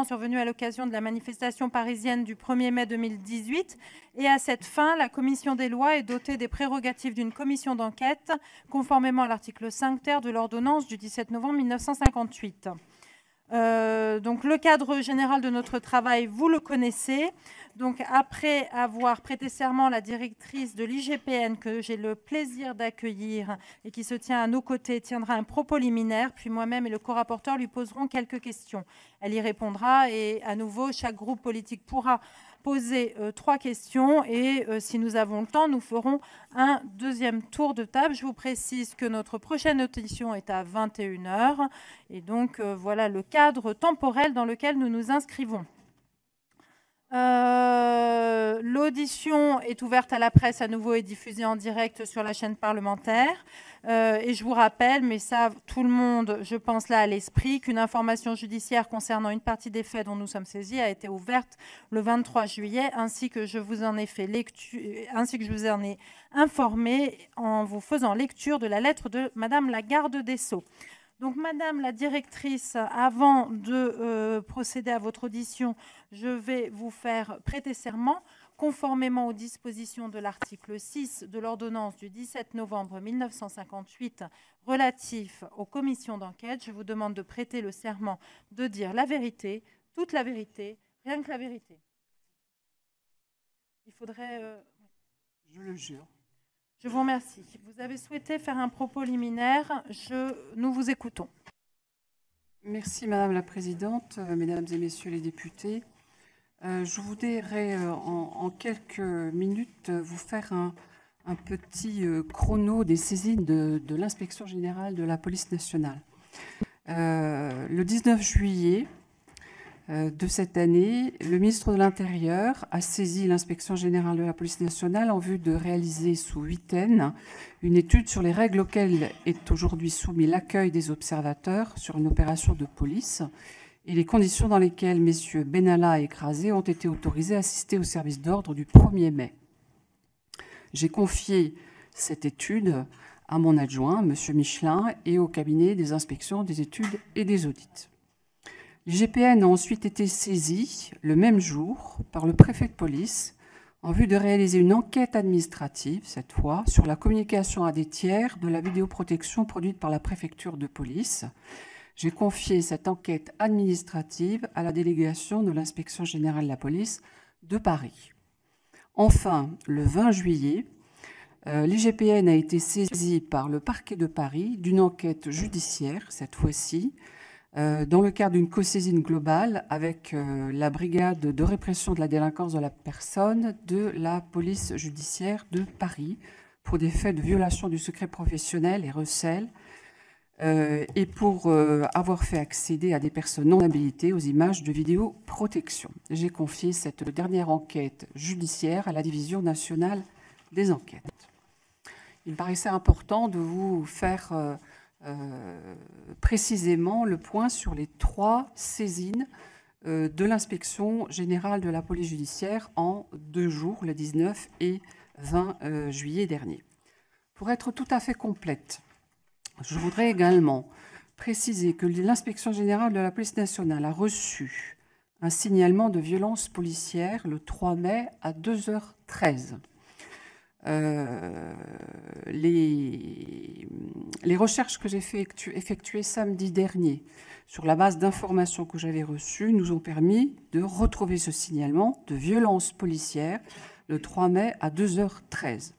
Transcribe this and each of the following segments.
survenue à l'occasion de la manifestation parisienne du 1er mai 2018. Et à cette fin, la commission des lois est dotée des prérogatives d'une commission d'enquête, conformément à l'article 5 ter de l'ordonnance du 17 novembre 1958. Donc, le cadre général de notre travail, vous le connaissez. Donc, après avoir prêté serment, la directrice de l'IGPN, que j'ai le plaisir d'accueillir et qui se tient à nos côtés, tiendra un propos liminaire, puis moi-même et le co-rapporteur lui poserons quelques questions. Elle y répondra et à nouveau, chaque groupe politique pourra poser 3 questions et si nous avons le temps, nous ferons un deuxième tour de table. Je vous précise que notre prochaine audition est à 21 h et donc voilà le cadre temporel dans lequel nous nous inscrivons. L'audition est ouverte à la presse à nouveau et diffusée en direct sur la chaîne parlementaire. Et je vous rappelle, mais ça, tout le monde, je pense là à l'esprit, qu'une information judiciaire concernant une partie des faits dont nous sommes saisis a été ouverte le 23 juillet, ainsi que je vous en ai fait lecture, ainsi que je vous en ai informé en vous faisant lecture de la lettre de Madame la garde des Sceaux. Donc, Madame la directrice, avant de procéder à votre audition, je vais vous faire prêter serment conformément aux dispositions de l'article 6 de l'ordonnance du 17 novembre 1958 relatif aux commissions d'enquête. Je vous demande de prêter le serment de dire la vérité, toute la vérité, rien que la vérité. Il faudrait... Je le jure. Je vous remercie. Vous avez souhaité faire un propos liminaire. Nous vous écoutons. Merci Madame la Présidente, Mesdames et Messieurs les députés. Je voudrais en quelques minutes vous faire un petit chrono des saisines de l'Inspection générale de la police nationale. Le 19 juillet de cette année, le ministre de l'Intérieur a saisi l'Inspection générale de la police nationale en vue de réaliser sous 8N une étude sur les règles auxquelles est aujourd'hui soumis l'accueil des observateurs sur une opération de police et les conditions dans lesquelles messieurs Benalla et Crasé ont été autorisés à assister au service d'ordre du 1er mai. J'ai confié cette étude à mon adjoint, monsieur Michelin, et au cabinet des inspections, des études et des audits. L'IGPN a ensuite été saisie le même jour par le préfet de police en vue de réaliser une enquête administrative, cette fois, sur la communication à des tiers de la vidéoprotection produite par la préfecture de police. J'ai confié cette enquête administrative à la délégation de l'Inspection générale de la police de Paris. Enfin, le 20 juillet, l'IGPN a été saisie par le parquet de Paris d'une enquête judiciaire, cette fois-ci, dans le cadre d'une co-saisine globale avec la brigade de répression de la délinquance de la personne de la police judiciaire de Paris pour des faits de violation du secret professionnel et recel et pour avoir fait accéder à des personnes non habilitées aux images de vidéoprotection. J'ai confié cette dernière enquête judiciaire à la Division nationale des enquêtes. Il me paraissait important de vous faire précisément le point sur les 3 saisines de l'Inspection générale de la police judiciaire en 2 jours, le 19 et 20 juillet dernier. Pour être tout à fait complète, je voudrais également préciser que l'Inspection générale de la police nationale a reçu un signalement de violence policière le 3 mai à 2h13. Les recherches que j'ai effectuées samedi dernier sur la base d'informations que j'avais reçues nous ont permis de retrouver ce signalement de violence policière le 3 mai à 2h13.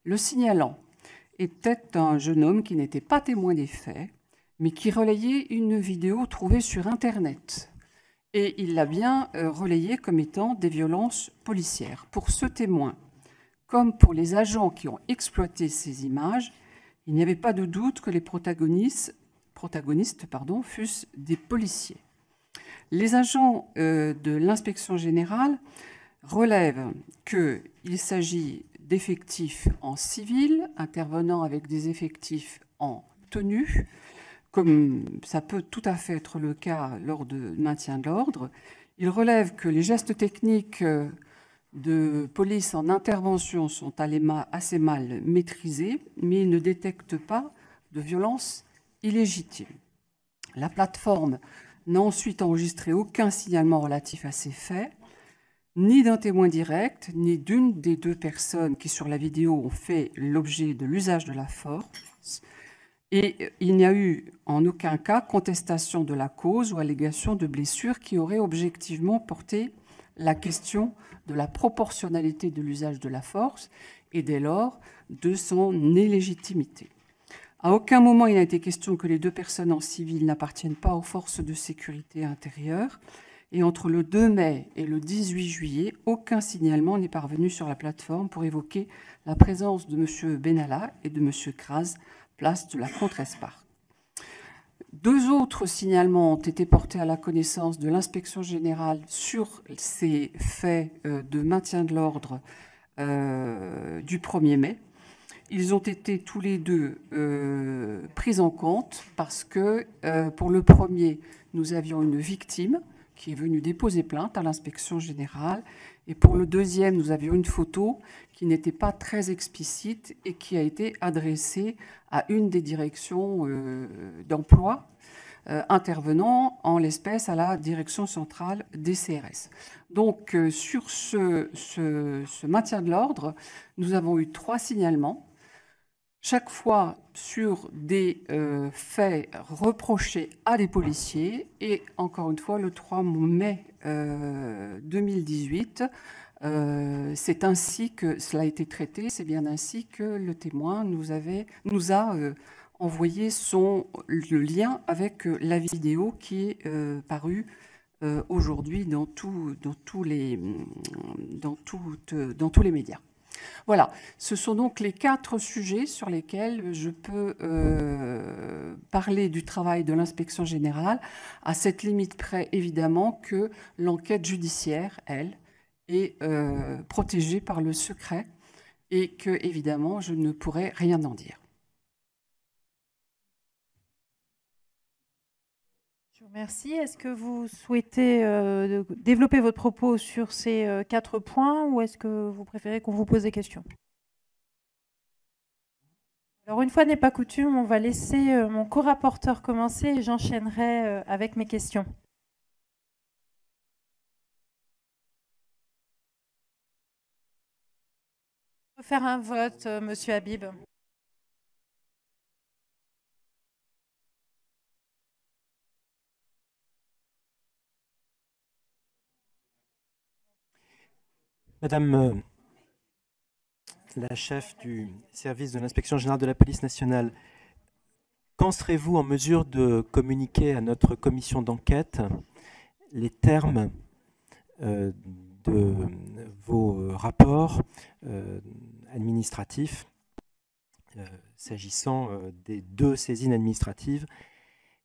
Le signalant était un jeune homme qui n'était pas témoin des faits, mais qui relayait une vidéo trouvée sur Internet. Et il l'a bien relayée comme étant des violences policières. Pour ce témoin, comme pour les agents qui ont exploité ces images, il n'y avait pas de doute que les protagonistes fussent des policiers. Les agents de l'Inspection générale relèvent qu'il s'agit d'effectifs en civil, intervenant avec des effectifs en tenue, comme ça peut tout à fait être le cas lors de maintien de l'ordre. Ils relèvent que les gestes techniques de police en intervention sont assez mal maîtrisés, mais ils ne détectent pas de violence illégitime. La plateforme n'a ensuite enregistré aucun signalement relatif à ces faits, ni d'un témoin direct, ni d'une des deux personnes qui, sur la vidéo, ont fait l'objet de l'usage de la force. Et il n'y a eu en aucun cas contestation de la cause ou allégation de blessures qui aurait objectivement porté la question de la proportionnalité de l'usage de la force et dès lors de son illégitimité. À aucun moment il n'a été question que les deux personnes en civil n'appartiennent pas aux forces de sécurité intérieure. Et entre le 2 mai et le 18 juillet, aucun signalement n'est parvenu sur la plateforme pour évoquer la présence de M. Benalla et de M. Kras, place de la Contresparc. 2 autres signalements ont été portés à la connaissance de l'inspection générale sur ces faits de maintien de l'ordre du 1er mai. Ils ont été tous les deux pris en compte parce que pour le premier, nous avions une victime qui est venue déposer plainte à l'inspection générale. Et pour le deuxième, nous avions une photo qui n'était pas très explicite et qui a été adressée à une des directions d'emploi intervenant en l'espèce à la direction centrale des CRS. Donc sur ce maintien de l'ordre, nous avons eu 3 signalements, chaque fois sur des faits reprochés à des policiers. Et encore une fois, le 3 mai 2018, c'est ainsi que cela a été traité, c'est bien ainsi que le témoin nous a envoyé le lien avec la vidéo qui est parue aujourd'hui dans tous les médias. Voilà, ce sont donc les 4 sujets sur lesquels je peux parler du travail de l'inspection générale, à cette limite près évidemment que l'enquête judiciaire, elle, est protégée par le secret et que évidemment je ne pourrais rien en dire. Merci. Est-ce que vous souhaitez développer votre propos sur ces 4 points ou est-ce que vous préférez qu'on vous pose des questions? Alors, une fois n'est pas coutume, on va laisser mon co-rapporteur commencer et j'enchaînerai avec mes questions. On peut faire un vote, Monsieur Habib. Madame la chef du service de l'inspection générale de la police nationale, quand serez-vous en mesure de communiquer à notre commission d'enquête les termes de vos rapports administratifs s'agissant des 2 saisines administratives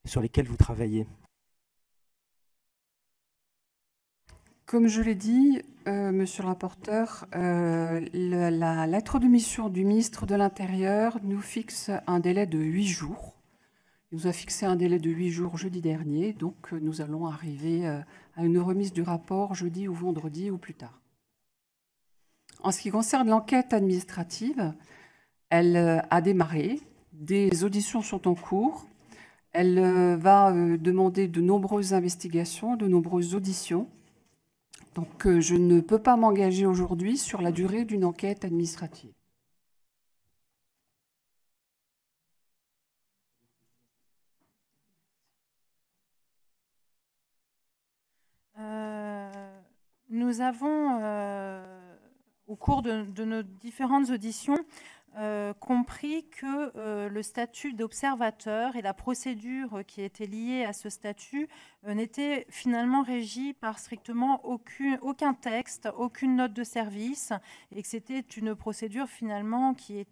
sur lesquelles vous travaillez? Comme je l'ai dit, monsieur le rapporteur, la lettre de mission du ministre de l'Intérieur nous fixe un délai de 8 jours. Il nous a fixé un délai de 8 jours jeudi dernier, donc nous allons arriver à une remise du rapport jeudi ou vendredi ou plus tard. En ce qui concerne l'enquête administrative, elle a démarré, des auditions sont en cours, elle va demander de nombreuses investigations, de nombreuses auditions. Donc, je ne peux pas m'engager aujourd'hui sur la durée d'une enquête administrative. Nous avons, au cours de nos différentes auditions, compris que le statut d'observateur et la procédure qui était liée à ce statut n'était finalement régie par strictement aucun texte, aucune note de service, et que c'était une procédure finalement qui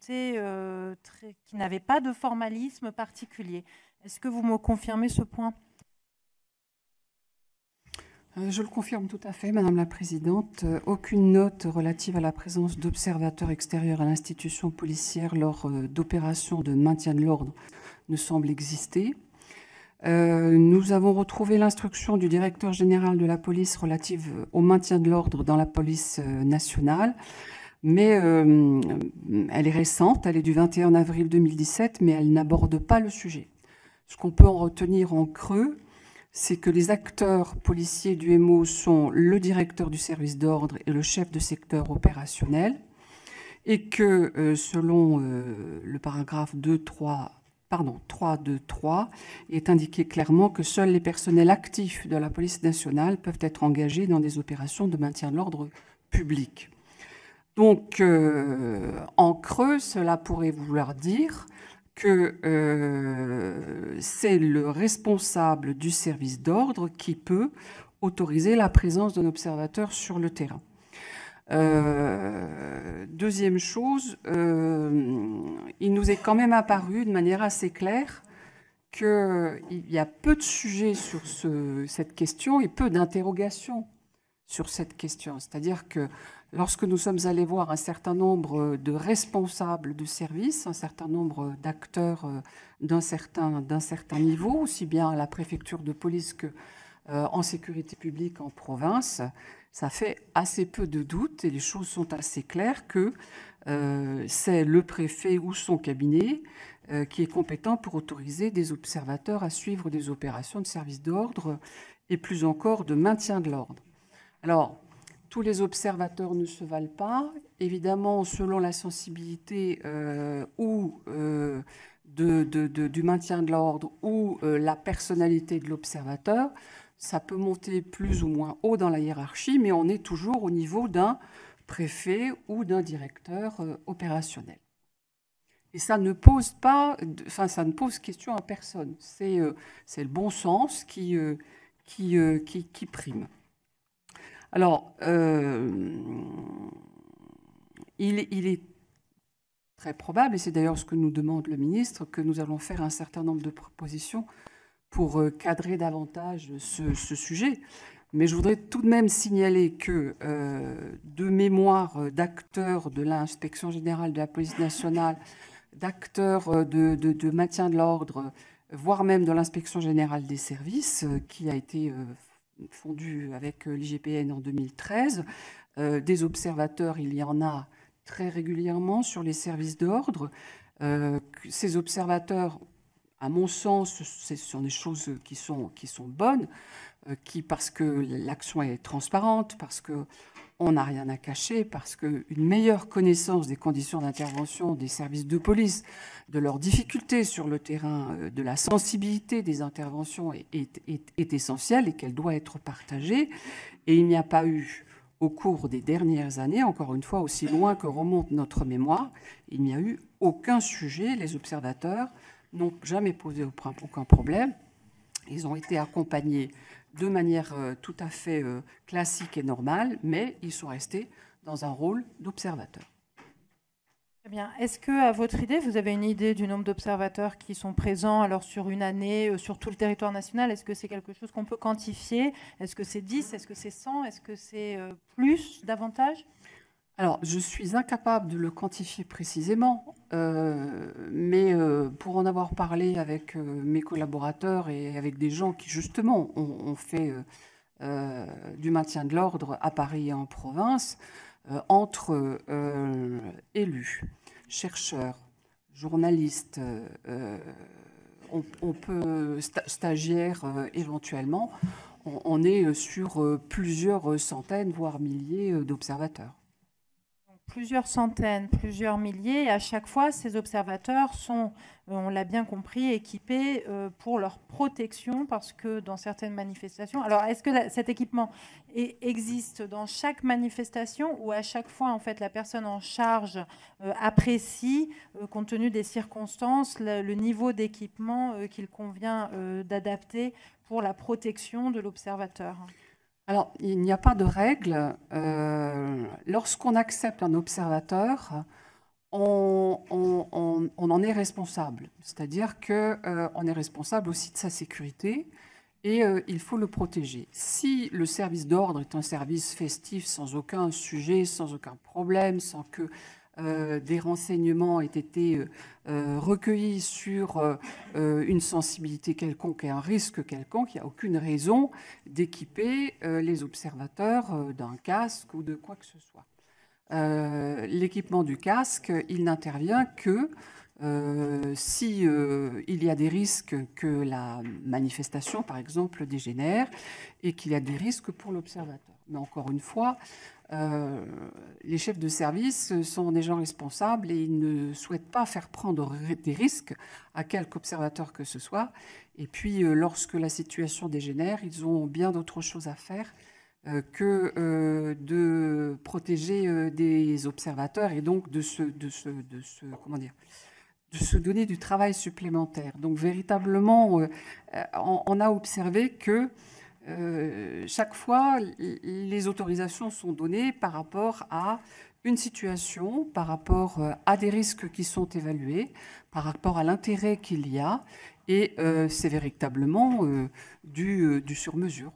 n'avait pas de formalisme particulier. Est-ce que vous me confirmez ce point ? Je le confirme tout à fait, Madame la Présidente. Aucune note relative à la présence d'observateurs extérieurs à l'institution policière lors d'opérations de maintien de l'ordre ne semble exister. Nous avons retrouvé l'instruction du directeur général de la police relative au maintien de l'ordre dans la police nationale, mais elle est récente, elle est du 21 avril 2017, mais elle n'aborde pas le sujet. Ce qu'on peut en retenir en creux, c'est que les acteurs policiers du MO sont le directeur du service d'ordre et le chef de secteur opérationnel, et que selon le paragraphe 3.2.3, il est indiqué clairement que seuls les personnels actifs de la police nationale peuvent être engagés dans des opérations de maintien de l'ordre public. Donc, en creux, cela pourrait vouloir dire que c'est le responsable du service d'ordre qui peut autoriser la présence d'un observateur sur le terrain. Deuxième chose, il nous est quand même apparu de manière assez claire qu'il y a peu de sujets sur cette question et peu d'interrogations sur cette question. C'est-à-dire que lorsque nous sommes allés voir un certain nombre de responsables de service, un certain nombre d'acteurs d'un certain niveau, aussi bien à la préfecture de police qu'en sécurité publique en province, ça fait assez peu de doutes et les choses sont assez claires que c'est le préfet ou son cabinet qui est compétent pour autoriser des observateurs à suivre des opérations de service d'ordre et plus encore de maintien de l'ordre. Alors, tous les observateurs ne se valent pas. Évidemment, selon la sensibilité du maintien de l'ordre ou la personnalité de l'observateur, ça peut monter plus ou moins haut dans la hiérarchie, mais on est toujours au niveau d'un préfet ou d'un directeur opérationnel. Et ça ne pose question à personne. C'est le bon sens qui prime. Alors, il est très probable, et c'est d'ailleurs ce que nous demande le ministre, que nous allons faire un certain nombre de propositions pour cadrer davantage ce sujet. Mais je voudrais tout de même signaler que de mémoire d'acteurs de l'Inspection générale de la police nationale, d'acteurs de maintien de l'ordre, voire même de l'Inspection générale des services, qui a été fondue avec l'IGPN en 2013, des observateurs, il y en a très régulièrement sur les services d'ordre. Ces observateurs, à mon sens, ce sont des choses qui sont bonnes, parce que l'action est transparente, parce qu'on n'a rien à cacher, parce qu'une meilleure connaissance des conditions d'intervention des services de police, de leurs difficultés sur le terrain, de la sensibilité des interventions est essentielle et qu'elle doit être partagée. Et il n'y a pas eu, au cours des dernières années, encore une fois, aussi loin que remonte notre mémoire, il n'y a eu aucun sujet. Les observateurs n'ont jamais posé aucun problème. Ils ont été accompagnés de manière tout à fait classique et normale, mais ils sont restés dans un rôle d'observateur. Très bien. Est-ce que, à votre idée, vous avez une idée du nombre d'observateurs qui sont présents alors sur une année, sur tout le territoire national? Est-ce que c'est quelque chose qu'on peut quantifier? Est-ce que c'est 10? Est-ce que c'est 100? Est-ce que c'est plus, davantage? Alors, je suis incapable de le quantifier précisément, mais pour en avoir parlé avec mes collaborateurs et avec des gens qui, justement, ont fait du maintien de l'ordre à Paris et en province, entre élus, chercheurs, journalistes, on peut stagiaires éventuellement, on est sur plusieurs centaines, voire milliers d'observateurs. Plusieurs centaines, plusieurs milliers, et à chaque fois, ces observateurs sont, on l'a bien compris, équipés pour leur protection, parce que dans certaines manifestations... Alors, est-ce que cet équipement existe dans chaque manifestation, ou à chaque fois, en fait, la personne en charge apprécie, compte tenu des circonstances, le niveau d'équipement qu'il convient d'adapter pour la protection de l'observateur? Alors, il n'y a pas de règle. Lorsqu'on accepte un observateur, on en est responsable. C'est-à-dire qu'on est responsable aussi de sa sécurité et il faut le protéger. Si le service d'ordre est un service festif sans aucun sujet, sans aucun problème, sans que des renseignements aient été recueillis sur une sensibilité quelconque et un risque quelconque, il n'y a aucune raison d'équiper les observateurs d'un casque ou de quoi que ce soit. L'équipement du casque, il n'intervient que si il y a des risques que la manifestation, par exemple, dégénère et qu'il y a des risques pour l'observateur. Mais encore une fois, les chefs de service sont des gens responsables et ils ne souhaitent pas faire prendre des risques à quelque observateur que ce soit. Et puis, lorsque la situation dégénère, ils ont bien d'autres choses à faire que de protéger des observateurs et donc de se donner du travail supplémentaire. Donc véritablement, on a observé que chaque fois, les autorisations sont données par rapport à une situation, par rapport à des risques qui sont évalués, par rapport à l'intérêt qu'il y a, et c'est véritablement du sur-mesure.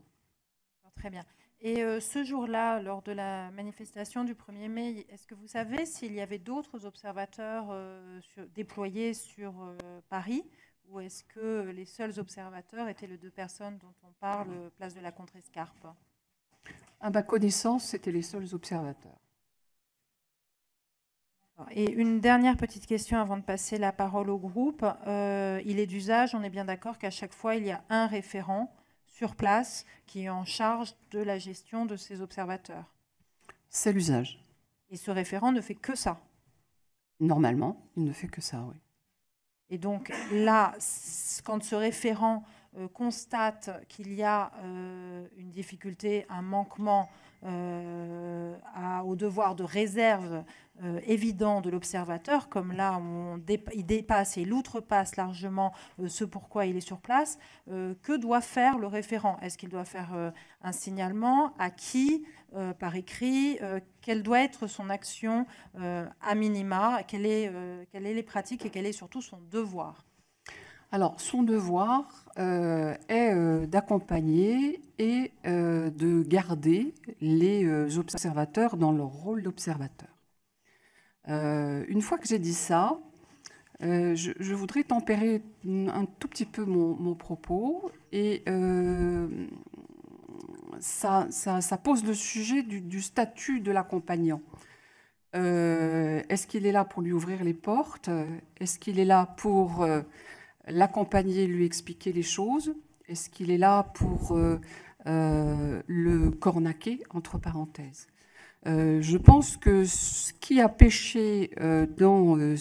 Très bien. Et ce jour-là, lors de la manifestation du 1er mai, est-ce que vous savez s'il y avait d'autres observateurs déployés sur Paris, ou est-ce que les seuls observateurs étaient les 2 personnes dont on parle, place de la Contrescarpe? À ma connaissance, c'était les seuls observateurs. Et une dernière petite question avant de passer la parole au groupe. Il est d'usage, on est bien d'accord qu'à chaque fois, il y a un référent sur place qui est en charge de la gestion de ces observateurs. C'est l'usage. Et ce référent ne fait que ça? Normalement, il ne fait que ça, oui. Et donc là, quand ce référent constate qu'il y a une difficulté, un manquement au devoir de réserve évident de l'observateur, comme là il dépasse et il outrepasse largement ce pourquoi il est sur place, que doit faire le référent? Est-ce qu'il doit faire un signalement? À qui? Par écrit? Quelle doit être son action à minima? Quelles sont les pratiques et quel est surtout son devoir? Alors, son devoir est d'accompagner et de garder les observateurs dans leur rôle d'observateur. Une fois que j'ai dit ça, je voudrais tempérer un tout petit peu mon propos et ça pose le sujet du statut de l'accompagnant. Est-ce qu'il est là pour lui ouvrir les portes? Est-ce qu'il est là pour l'accompagner, lui expliquer les choses? Est-ce qu'il est là pour le cornaquer, entre parenthèses? Je pense que ce qui a péché dans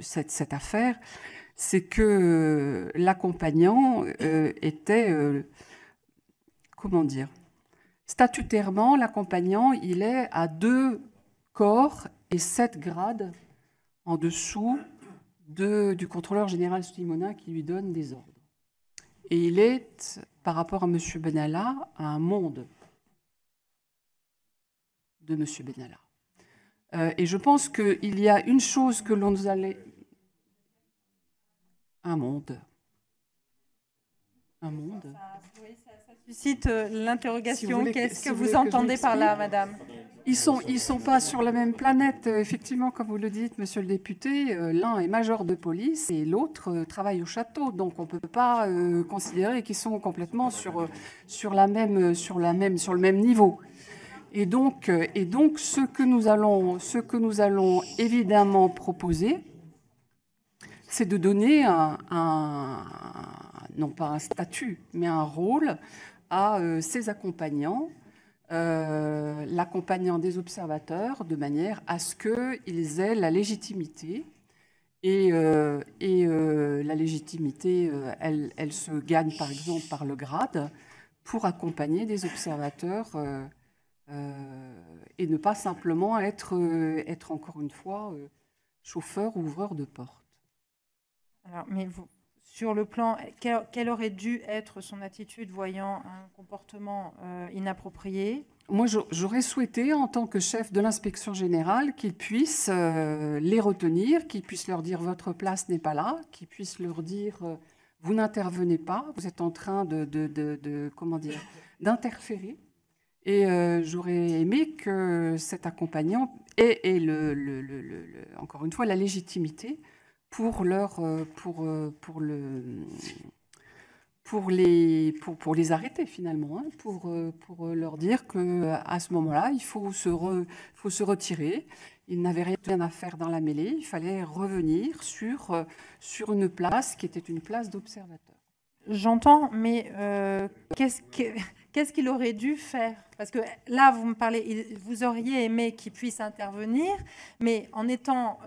cette affaire, c'est que l'accompagnant était, comment dire, statutairement, l'accompagnant, il est à 2 corps et 7 grades en dessous du contrôleur général Slimona qui lui donne des ordres. Et il est, par rapport à M. Benalla, à un monde de M. Benalla. Et je pense qu'il y a une chose que l'on nous allait... Un monde. Un monde. Ça suscite l'interrogation. Si Qu'est-ce que vous entendez par là, madame? Ils sont pas sur la même planète, effectivement, comme vous le dites, monsieur le député. L'un est major de police et l'autre travaille au château. Donc, on ne peut pas considérer qu'ils sont complètement sur le même niveau. Et donc, ce que nous allons évidemment proposer, c'est de donner non pas un statut, mais un rôle à ces accompagnants, l'accompagnant des observateurs, de manière à ce qu'ils aient la légitimité. Et la légitimité, elle se gagne par exemple par le grade pour accompagner des observateurs et ne pas simplement être encore une fois chauffeur ou ouvreur de porte. Alors, mais sur le plan, quelle aurait dû être son attitude voyant un comportement inapproprié? Moi, j'aurais souhaité, en tant que chef de l'inspection générale, qu'il puisse les retenir, qu'il puisse leur dire « votre place n'est pas là », qu'il puisse leur dire « vous n'intervenez pas, vous êtes en train comment dire, d'interférer ». Et j'aurais aimé que cet accompagnant ait encore une fois la légitimité pour pour les arrêter finalement, hein, pour leur dire qu'à ce moment-là, il faut se retirer. Ils n'avaient rien à faire dans la mêlée, il fallait revenir sur une place qui était une place d'observateur. J'entends, mais qu'est-ce qu'il aurait dû faire? Parce que là, vous me parlez, vous auriez aimé qu'il puisse intervenir, mais en étant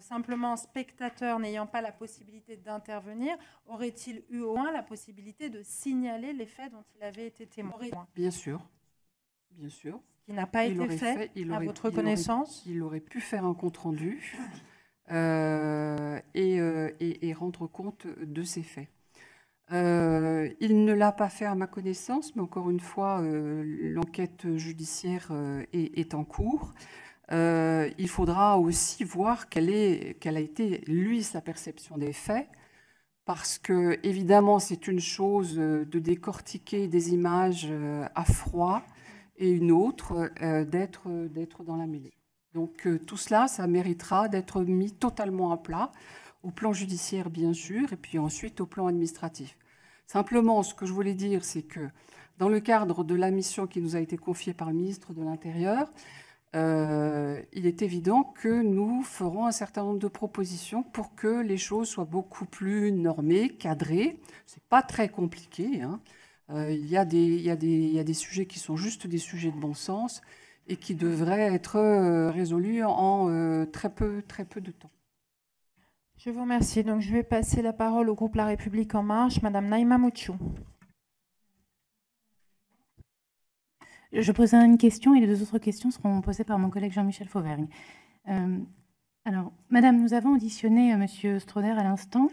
simplement spectateur, n'ayant pas la possibilité d'intervenir, aurait-il eu au moins la possibilité de signaler les faits dont il avait été témoin? Bien sûr, bien sûr. Qui n'a pas été fait à votre connaissance? Il aurait pu faire un compte-rendu et rendre compte de ces faits. Il ne l'a pas fait à ma connaissance, mais encore une fois, l'enquête judiciaire est en cours. Il faudra aussi voir quelle a été, lui, sa perception des faits, parce que, évidemment, c'est une chose de décortiquer des images à froid et une autre d'être dans la mêlée. Donc, tout cela, ça méritera d'être mis totalement à plat, au plan judiciaire, bien sûr, et puis ensuite au plan administratif. Simplement, ce que je voulais dire, c'est que dans le cadre de la mission qui nous a été confiée par le ministre de l'Intérieur, il est évident que nous ferons un certain nombre de propositions pour que les choses soient beaucoup plus normées, cadrées. Ce n'est pas très compliqué, hein. Il y a des sujets qui sont juste des sujets de bon sens et qui devraient être résolus en très peu de temps. Je vous remercie. Donc, je vais passer la parole au groupe La République En Marche. Madame Naïma Moutchou. Je poserai une question et les deux autres questions seront posées par mon collègue Jean-Michel Fauvergne. Alors, Madame, nous avons auditionné Monsieur Stroder à l'instant,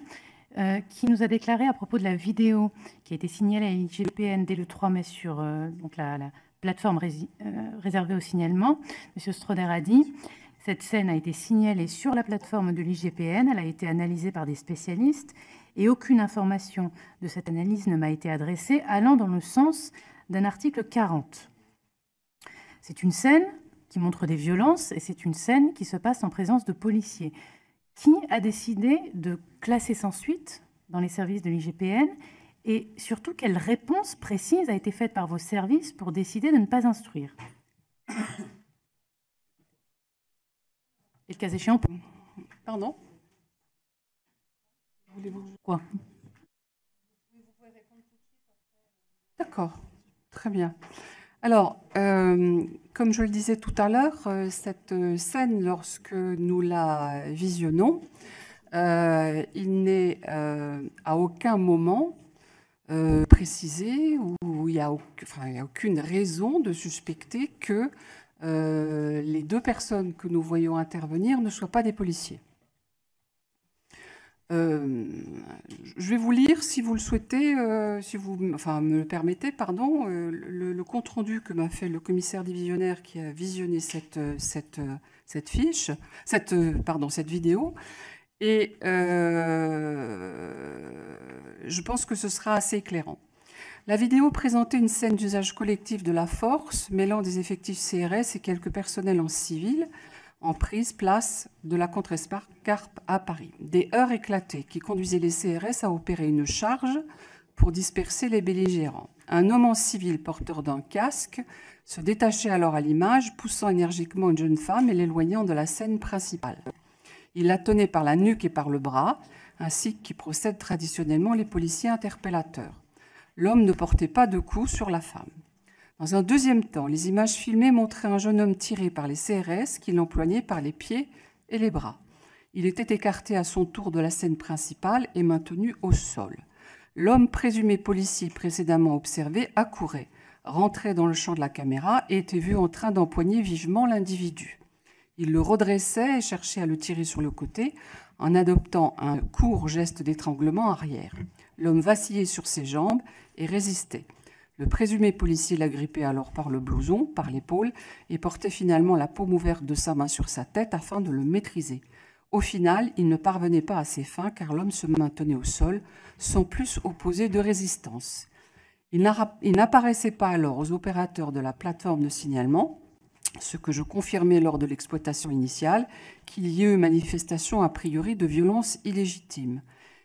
qui nous a déclaré à propos de la vidéo qui a été signalée à l'IGPN dès le 3 mai sur donc la plateforme réservée au signalement. Monsieur Stroder a dit: cette scène a été signalée sur la plateforme de l'IGPN, elle a été analysée par des spécialistes et aucune information de cette analyse ne m'a été adressée allant dans le sens d'un article 40. C'est une scène qui montre des violences et c'est une scène qui se passe en présence de policiers. Qui a décidé de classer sans suite dans les services de l'IGPN et surtout quelle réponse précise a été faite par vos services pour décider de ne pas instruire? Et le cas échéant, Pardon? Quoi? D'accord, très bien. Alors, comme je le disais tout à l'heure, cette scène, lorsque nous la visionnons, il n'est à aucun moment précisé ou il n'y a aucune raison de suspecter que les deux personnes que nous voyons intervenir ne soient pas des policiers. Je vais vous lire, si vous le souhaitez, me le permettez, pardon, le compte-rendu que m'a fait le commissaire divisionnaire qui a visionné cette vidéo. Et je pense que ce sera assez éclairant. La vidéo présentait une scène d'usage collectif de la force, mêlant des effectifs CRS et quelques personnels en civil, en prise place de la Contrescarpe à Paris. Des heurts éclatés qui conduisaient les CRS à opérer une charge pour disperser les belligérants. Un homme en civil porteur d'un casque se détachait alors à l'image, poussant énergiquement une jeune femme et l'éloignant de la scène principale. Il la tenait par la nuque et par le bras, ainsi qu'y procèdent traditionnellement les policiers interpellateurs. L'homme ne portait pas de coups sur la femme. Dans un deuxième temps, les images filmées montraient un jeune homme tiré par les CRS qui l'empoignaient par les pieds et les bras. Il était écarté à son tour de la scène principale et maintenu au sol. L'homme présumé policier précédemment observé accourait, rentrait dans le champ de la caméra et était vu en train d'empoigner vivement l'individu. Il le redressait et cherchait à le tirer sur le côté en adoptant un court geste d'étranglement arrière. L'homme vacillait sur ses jambes et résistait. Le présumé policier l'agrippait alors par le blouson, par l'épaule, et portait finalement la paume ouverte de sa main sur sa tête afin de le maîtriser. Au final, il ne parvenait pas à ses fins car l'homme se maintenait au sol, sans plus opposer de résistance. Il n'apparaissait pas alors aux opérateurs de la plateforme de signalement, ce que je confirmais lors de l'exploitation initiale, qu'il y ait eu manifestation a priori de violence illégitime.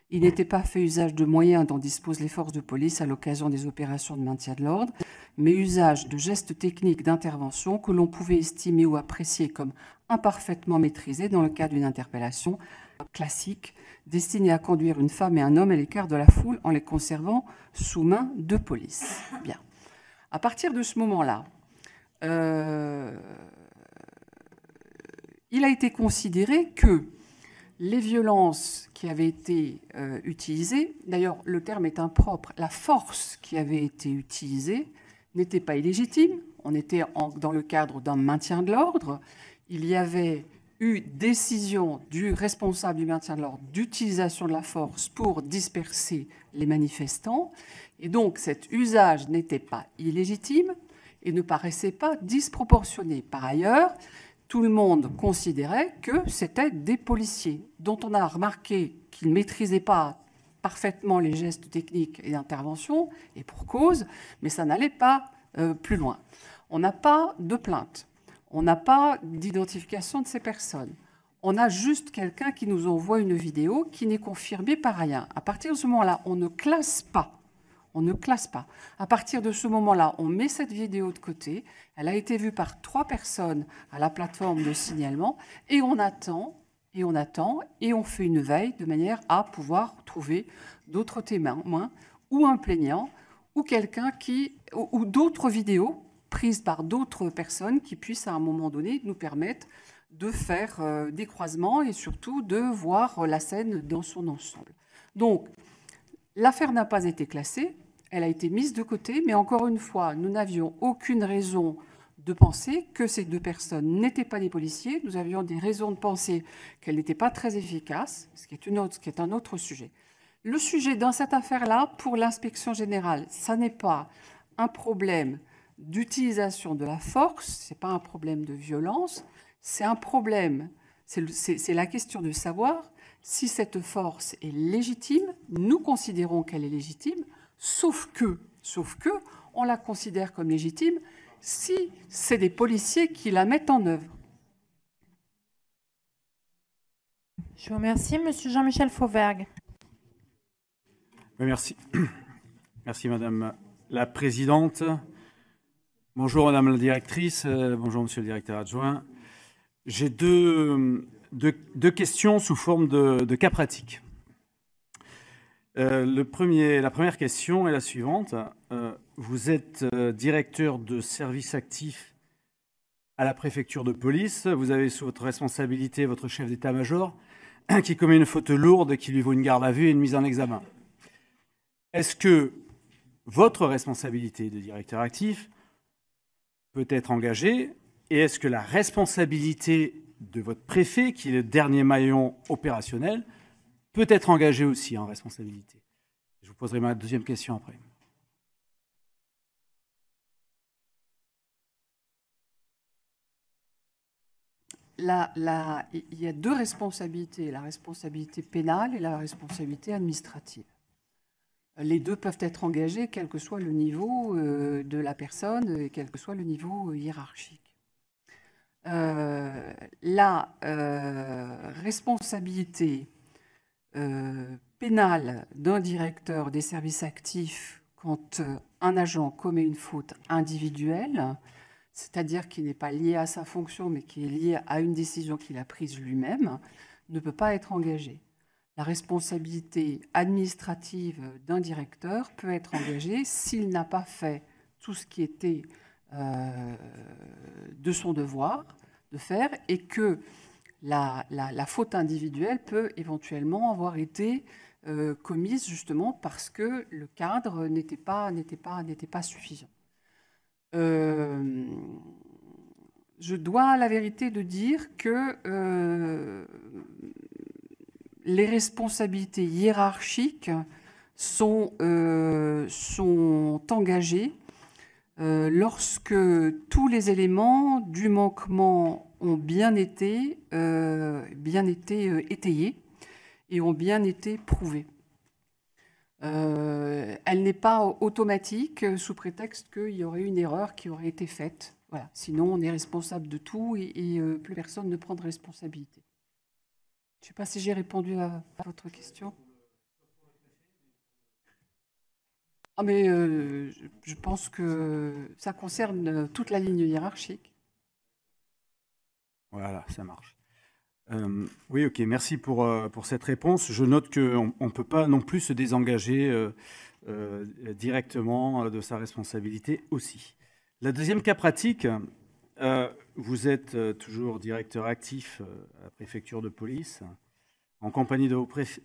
Il n'était pas fait usage de moyens dont disposent les forces de police à l'occasion des opérations de maintien de l'ordre, mais usage de gestes techniques d'intervention que l'on pouvait estimer ou apprécier comme imparfaitement maîtrisés dans le cadre d'une interpellation classique destinée à conduire une femme et un homme à l'écart de la foule en les conservant sous main de police. Bien. À partir de ce moment-là, il a été considéré que les violences qui avaient été utilisées, d'ailleurs le terme est impropre, la force qui avait été utilisée n'était pas illégitime, on était dans le cadre d'un maintien de l'ordre, il y avait eu décision du responsable du maintien de l'ordre d'utilisation de la force pour disperser les manifestants, et donc cet usage n'était pas illégitime et ne paraissait pas disproportionné. Par ailleurs, tout le monde considérait que c'était des policiers dont on a remarqué qu'ils ne maîtrisaient pas parfaitement les gestes techniques et d'intervention, et pour cause, mais ça n'allait pas plus loin. On n'a pas de plainte, on n'a pas d'identification de ces personnes. On a juste quelqu'un qui nous envoie une vidéo qui n'est confirmée par rien. À partir de ce moment-là, on ne classe pas. On ne classe pas. À partir de ce moment-là, on met cette vidéo de côté. Elle a été vue par 3 personnes à la plateforme de signalement et on attend, et on fait une veille de manière à pouvoir trouver d'autres témoins ou un plaignant ou quelqu'un ou d'autres vidéos prises par d'autres personnes qui puissent à un moment donné nous permettre de faire des croisements et surtout de voir la scène dans son ensemble. Donc, l'affaire n'a pas été classée. Elle a été mise de côté, mais encore une fois, nous n'avions aucune raison de penser que ces 2 personnes n'étaient pas des policiers. Nous avions des raisons de penser qu'elles n'étaient pas très efficaces, ce qui est un autre sujet. Le sujet dans cette affaire-là, pour l'inspection générale, ça n'est pas un problème d'utilisation de la force, ce n'est pas un problème de violence, c'est un problème, c'est la question de savoir si cette force est légitime. Nous considérons qu'elle est légitime, sauf que, on la considère comme légitime si c'est des policiers qui la mettent en œuvre. Je vous remercie. Monsieur Jean-Michel Fauvergue. Merci. Merci, Madame la Présidente. Bonjour, Madame la Directrice. Bonjour, Monsieur le Directeur adjoint. J'ai deux questions sous forme de cas pratiques. La première question est la suivante. Vous êtes directeur de service actif à la préfecture de police. Vous avez sous votre responsabilité votre chef d'état-major qui commet une faute lourde qui lui vaut une garde à vue et une mise en examen. Est-ce que votre responsabilité de directeur actif peut être engagée et est-ce que la responsabilité de votre préfet, qui est le dernier maillon opérationnel, peut être engagé aussi en responsabilité? Je vous poserai ma deuxième question après. Il y a 2 responsabilités, la responsabilité pénale et la responsabilité administrative. Les 2 peuvent être engagés, quel que soit le niveau de la personne et quel que soit le niveau hiérarchique. La responsabilité pénale d'un directeur des services actifs quand un agent commet une faute individuelle, c'est-à-dire qui n'est pas liée à sa fonction mais qui est liée à une décision qu'il a prise lui-même, ne peut pas être engagée. La responsabilité administrative d'un directeur peut être engagée s'il n'a pas fait tout ce qui était de son devoir de faire et que la faute individuelle peut éventuellement avoir été commise justement parce que le cadre n'était pas suffisant. Je dois à la vérité de dire que les responsabilités hiérarchiques sont engagées lorsque tous les éléments du manquement ont bien été étayés et ont bien été prouvés. Elle n'est pas automatique sous prétexte qu'il y aurait une erreur qui aurait été faite. Voilà. Sinon, on est responsable de tout et plus personne ne prend de responsabilité. Je ne sais pas si j'ai répondu à votre question. Ah, mais je pense que ça concerne toute la ligne hiérarchique. Voilà, ça marche. Oui, ok, merci pour cette réponse. Je note qu'on ne peut pas non plus se désengager directement de sa responsabilité aussi. La deuxième cas pratique, vous êtes toujours directeur actif à la préfecture de police. En compagnie de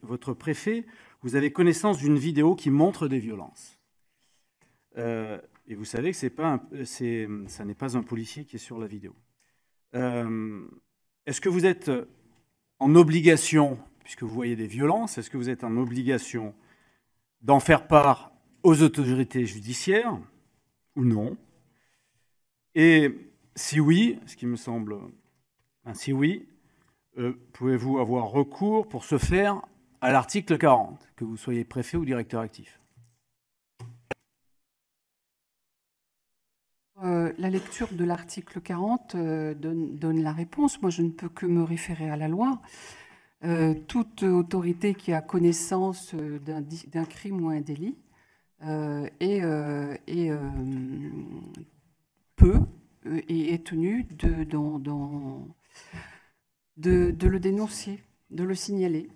votre préfet, vous avez connaissance d'une vidéo qui montre des violences. Et vous savez que ça n'est pas un policier qui est sur la vidéo. Est-ce que vous êtes en obligation, puisque vous voyez des violences, est-ce que vous êtes en obligation d'en faire part aux autorités judiciaires ou non? Et si oui, ce qui me semble... si oui, pouvez-vous avoir recours pour ce faire à l'article 40, que vous soyez préfet ou directeur actif? La lecture de l'article 40 donne la réponse. Moi, je ne peux que me référer à la loi. Toute autorité qui a connaissance d'un crime ou un délit peut et est tenue de le dénoncer, de le signaler.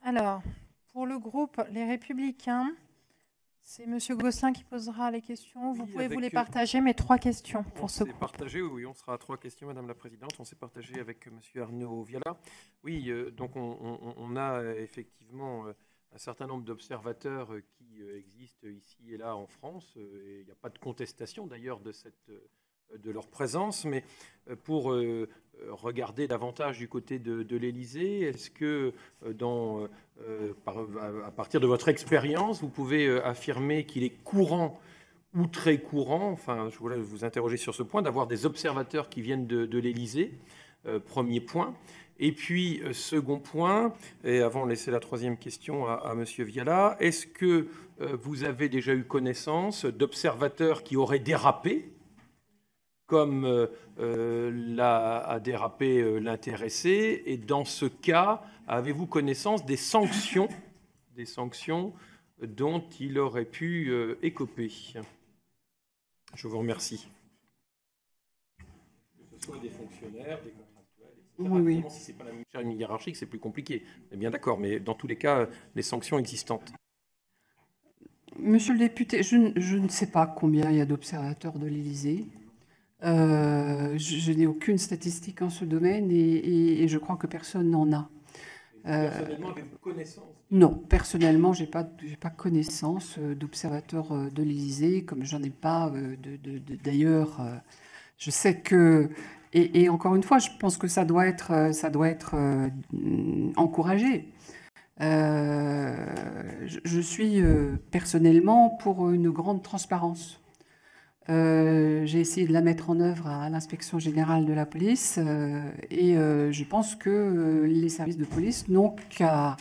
Alors, pour le groupe Les Républicains, c'est M. Gosselin qui posera les questions. Vous pouvez vous les partager, mes 3 questions pour ce groupe. Partagé, oui, on sera à 3 questions, Madame la Présidente. On s'est partagé avec M. Arnaud Viala. Oui, donc on a effectivement un certain nombre d'observateurs qui existent ici et là en France. Et il n'y a pas de contestation d'ailleurs de leur présence, mais pour regarder davantage du côté de l'Élysée, est-ce que à partir de votre expérience, vous pouvez affirmer qu'il est courant ou très courant, enfin je voulais vous interroger sur ce point, d'avoir des observateurs qui viennent de l'Élysée, premier point. Et puis, second point, et avant de laisser la 3e question à M. Viala, est-ce que vous avez déjà eu connaissance d'observateurs qui auraient dérapé, comme a dérapé l'intéressé? Et dans ce cas, avez-vous connaissance des sanctions dont il aurait pu écoper? Je vous remercie. Que ce soit des fonctionnaires, des contractuels, etc. Oui. Évidemment, si ce n'est pas la même chaîne hiérarchique, c'est plus compliqué. On est bien d'accord, mais dans tous les cas, les sanctions existantes. Monsieur le député, je ne sais pas combien il y a d'observateurs de l'Élysée. Je n'ai aucune statistique en ce domaine et je crois que personne n'en a. Personnellement, avez-vous connaissance? Non, personnellement, j'ai pas connaissance d'observateurs de l'Élysée, comme j'en ai pas d'ailleurs. Je sais que, et encore une fois, je pense que ça doit être encouragé. Je suis personnellement pour une grande transparence. J'ai essayé de la mettre en œuvre à l'inspection générale de la police et je pense que les services de police n'ont qu'à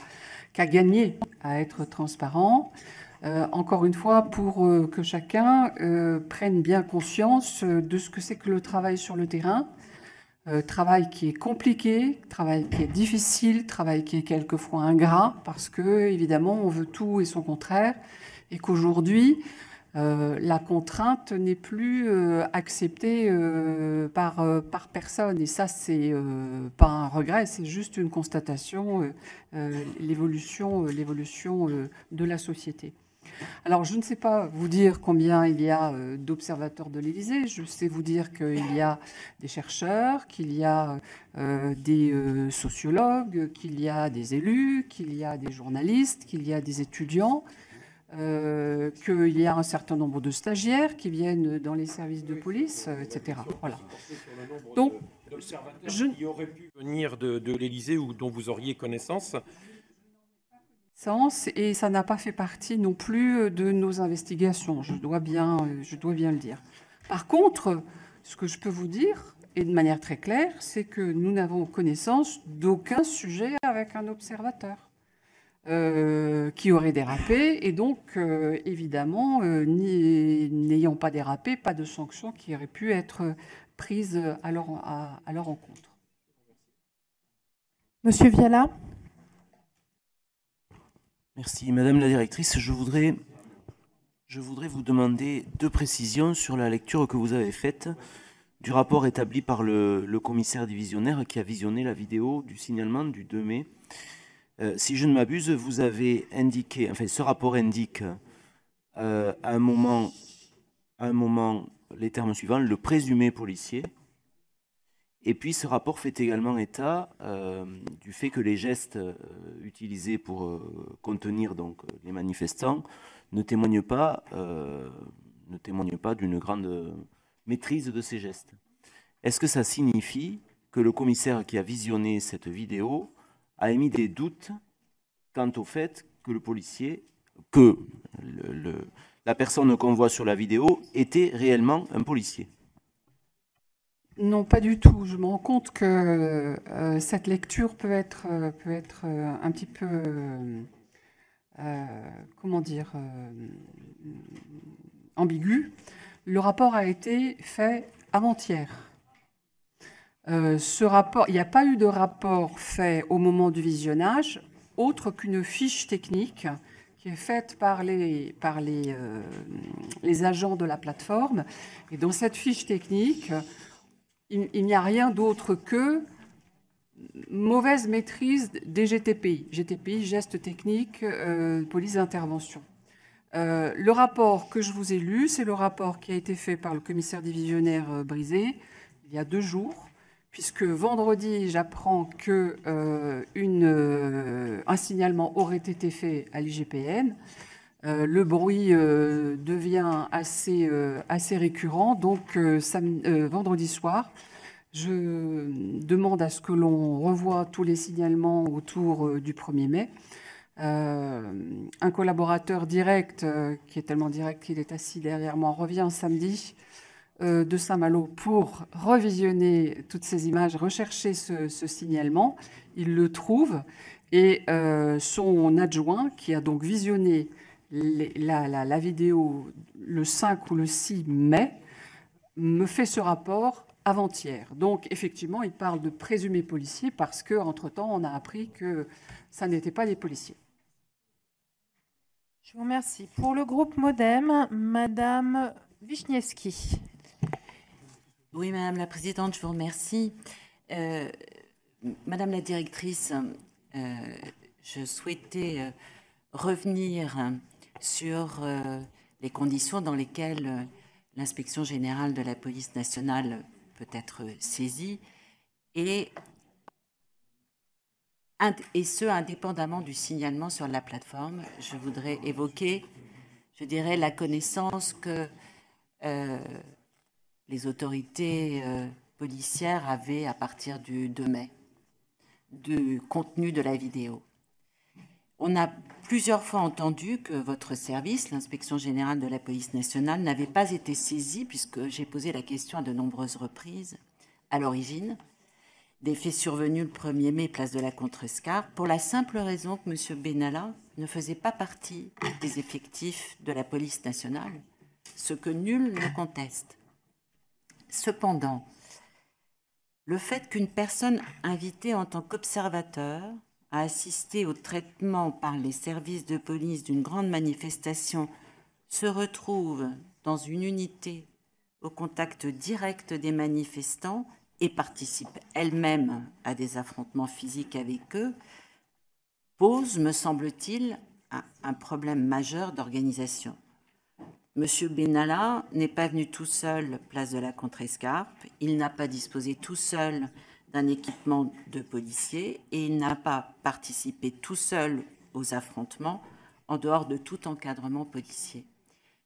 gagner à être transparents. Encore une fois, pour que chacun prenne bien conscience de ce que c'est que le travail sur le terrain. Travail qui est compliqué, travail qui est difficile, travail qui est quelquefois ingrat, parce que, évidemment, on veut tout et son contraire, et qu'aujourd'hui, la contrainte n'est plus acceptée par personne. Et ça, c'est pas un regret, c'est juste une constatation, l'évolution de la société. Alors, je ne sais pas vous dire combien il y a d'observateurs de l'Élysée. Je sais vous dire qu'il y a des chercheurs, qu'il y a des sociologues, qu'il y a des élus, qu'il y a des journalistes, qu'il y a des étudiants, qu'il y a un certain nombre de stagiaires qui viennent dans les services de police, etc. Voilà. Donc, qui auraient pu venir de l'Élysée ou dont vous auriez connaissance. Et ça n'a pas fait partie non plus de nos investigations, je dois bien le dire. Par contre, ce que je peux vous dire, et de manière très claire, c'est que nous n'avons connaissance d'aucun sujet avec un observateur qui aurait dérapé, et donc, évidemment, n'ayant pas dérapé, pas de sanctions qui auraient pu être prises à leur encontre. Monsieur Viala. Merci. Madame la directrice, je voudrais vous demander 2 précisions sur la lecture que vous avez faite du rapport établi par le commissaire divisionnaire qui a visionné la vidéo du signalement du 2 mai. Si je ne m'abuse, vous avez indiqué, enfin ce rapport indique à un moment les termes suivants, le présumé policier. Et puis ce rapport fait également état du fait que les gestes utilisés pour contenir donc les manifestants ne témoignent pas d'une grande maîtrise de ces gestes. Est-ce que ça signifie que le commissaire qui a visionné cette vidéo a émis des doutes quant au fait que la personne qu'on voit sur la vidéo était réellement un policier? Non, pas du tout. Je me rends compte que cette lecture peut être un petit peu, comment dire, ambiguë. Le rapport a été fait avant-hier. Ce rapport, il n'y a pas eu de rapport fait au moment du visionnage, autre qu'une fiche technique qui est faite par les agents de la plateforme. Et dans cette fiche technique, il n'y a rien d'autre que mauvaise maîtrise des GTPI. GTPI, gestes techniques, police d'intervention. Le rapport que je vous ai lu, c'est le rapport qui a été fait par le commissaire divisionnaire Brisé il y a 2 jours, puisque vendredi, j'apprends que un signalement aurait été fait à l'IGPN. Le bruit devient assez récurrent. Donc, vendredi soir, je demande à ce que l'on revoie tous les signalements autour du 1er mai. Un collaborateur direct, qui est tellement direct qu'il est assis derrière moi, revient samedi de Saint-Malo pour revisionner toutes ces images, rechercher ce signalement. Il le trouve et son adjoint, qui a donc visionné la vidéo le 5 ou le 6 mai, me fait ce rapport avant-hier. Donc, effectivement, il parle de présumés policiers parce qu'entre-temps, on a appris que ça n'était pas des policiers. Je vous remercie. Pour le groupe MoDem, Madame Wiśniewski. Oui, Madame la Présidente, je vous remercie. Madame la Directrice, je souhaitais revenir sur les conditions dans lesquelles l'Inspection générale de la police nationale peut être saisie, et ce, indépendamment du signalement sur la plateforme. Je voudrais évoquer, je dirais, la connaissance que les autorités policières avaient à partir du 2 mai, du contenu de la vidéo. On a plusieurs fois entendu que votre service, l'Inspection générale de la police nationale, n'avait pas été saisi, puisque j'ai posé la question à de nombreuses reprises, à l'origine des faits survenus le 1er mai, place de la Contrescarpe, pour la simple raison que M. Benalla ne faisait pas partie des effectifs de la police nationale, ce que nul ne conteste. Cependant, le fait qu'une personne invitée en tant qu'observateur à assister au traitement par les services de police d'une grande manifestation se retrouve dans une unité au contact direct des manifestants et participe elle-même à des affrontements physiques avec eux, pose, me semble-t-il, un problème majeur d'organisation. Monsieur Benalla n'est pas venu tout seul place de la Contrescarpe, il n'a pas disposé tout seul d'un équipement de policiers et il n'a pas participé tout seul aux affrontements en dehors de tout encadrement policier.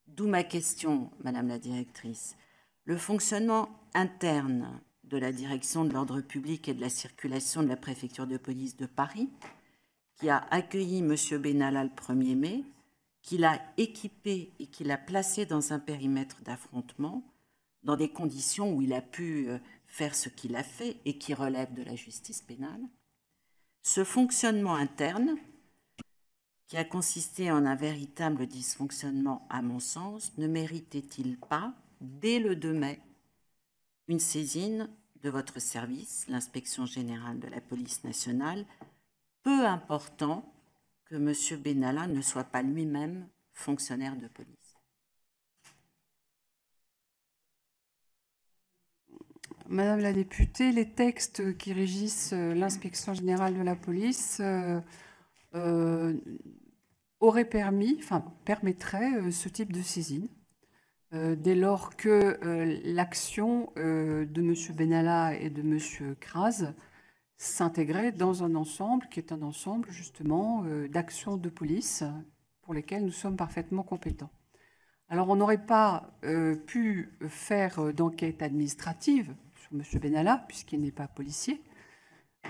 D'où ma question, Madame la Directrice. Le fonctionnement interne de la Direction de l'ordre public et de la circulation de la préfecture de police de Paris, qui a accueilli M. Benalla le 1er mai, qui l'a équipé et qui l'a placé dans un périmètre d'affrontement, dans des conditions où il a pu faire ce qu'il a fait et qui relève de la justice pénale. Ce fonctionnement interne, qui a consisté en un véritable dysfonctionnement, à mon sens, ne méritait-il pas, dès le 2 mai, une saisine de votre service, l'inspection générale de la police nationale, peu important que M. Benalla ne soit pas lui-même fonctionnaire de police. Madame la députée, les textes qui régissent l'inspection générale de la police auraient permettraient ce type de saisine, dès lors que l'action de M. Benalla et de M. Kras s'intégrait dans un ensemble qui est un ensemble justement d'actions de police pour lesquelles nous sommes parfaitement compétents. Alors on n'aurait pas pu faire d'enquête administrative sur M. Benalla, puisqu'il n'est pas policier.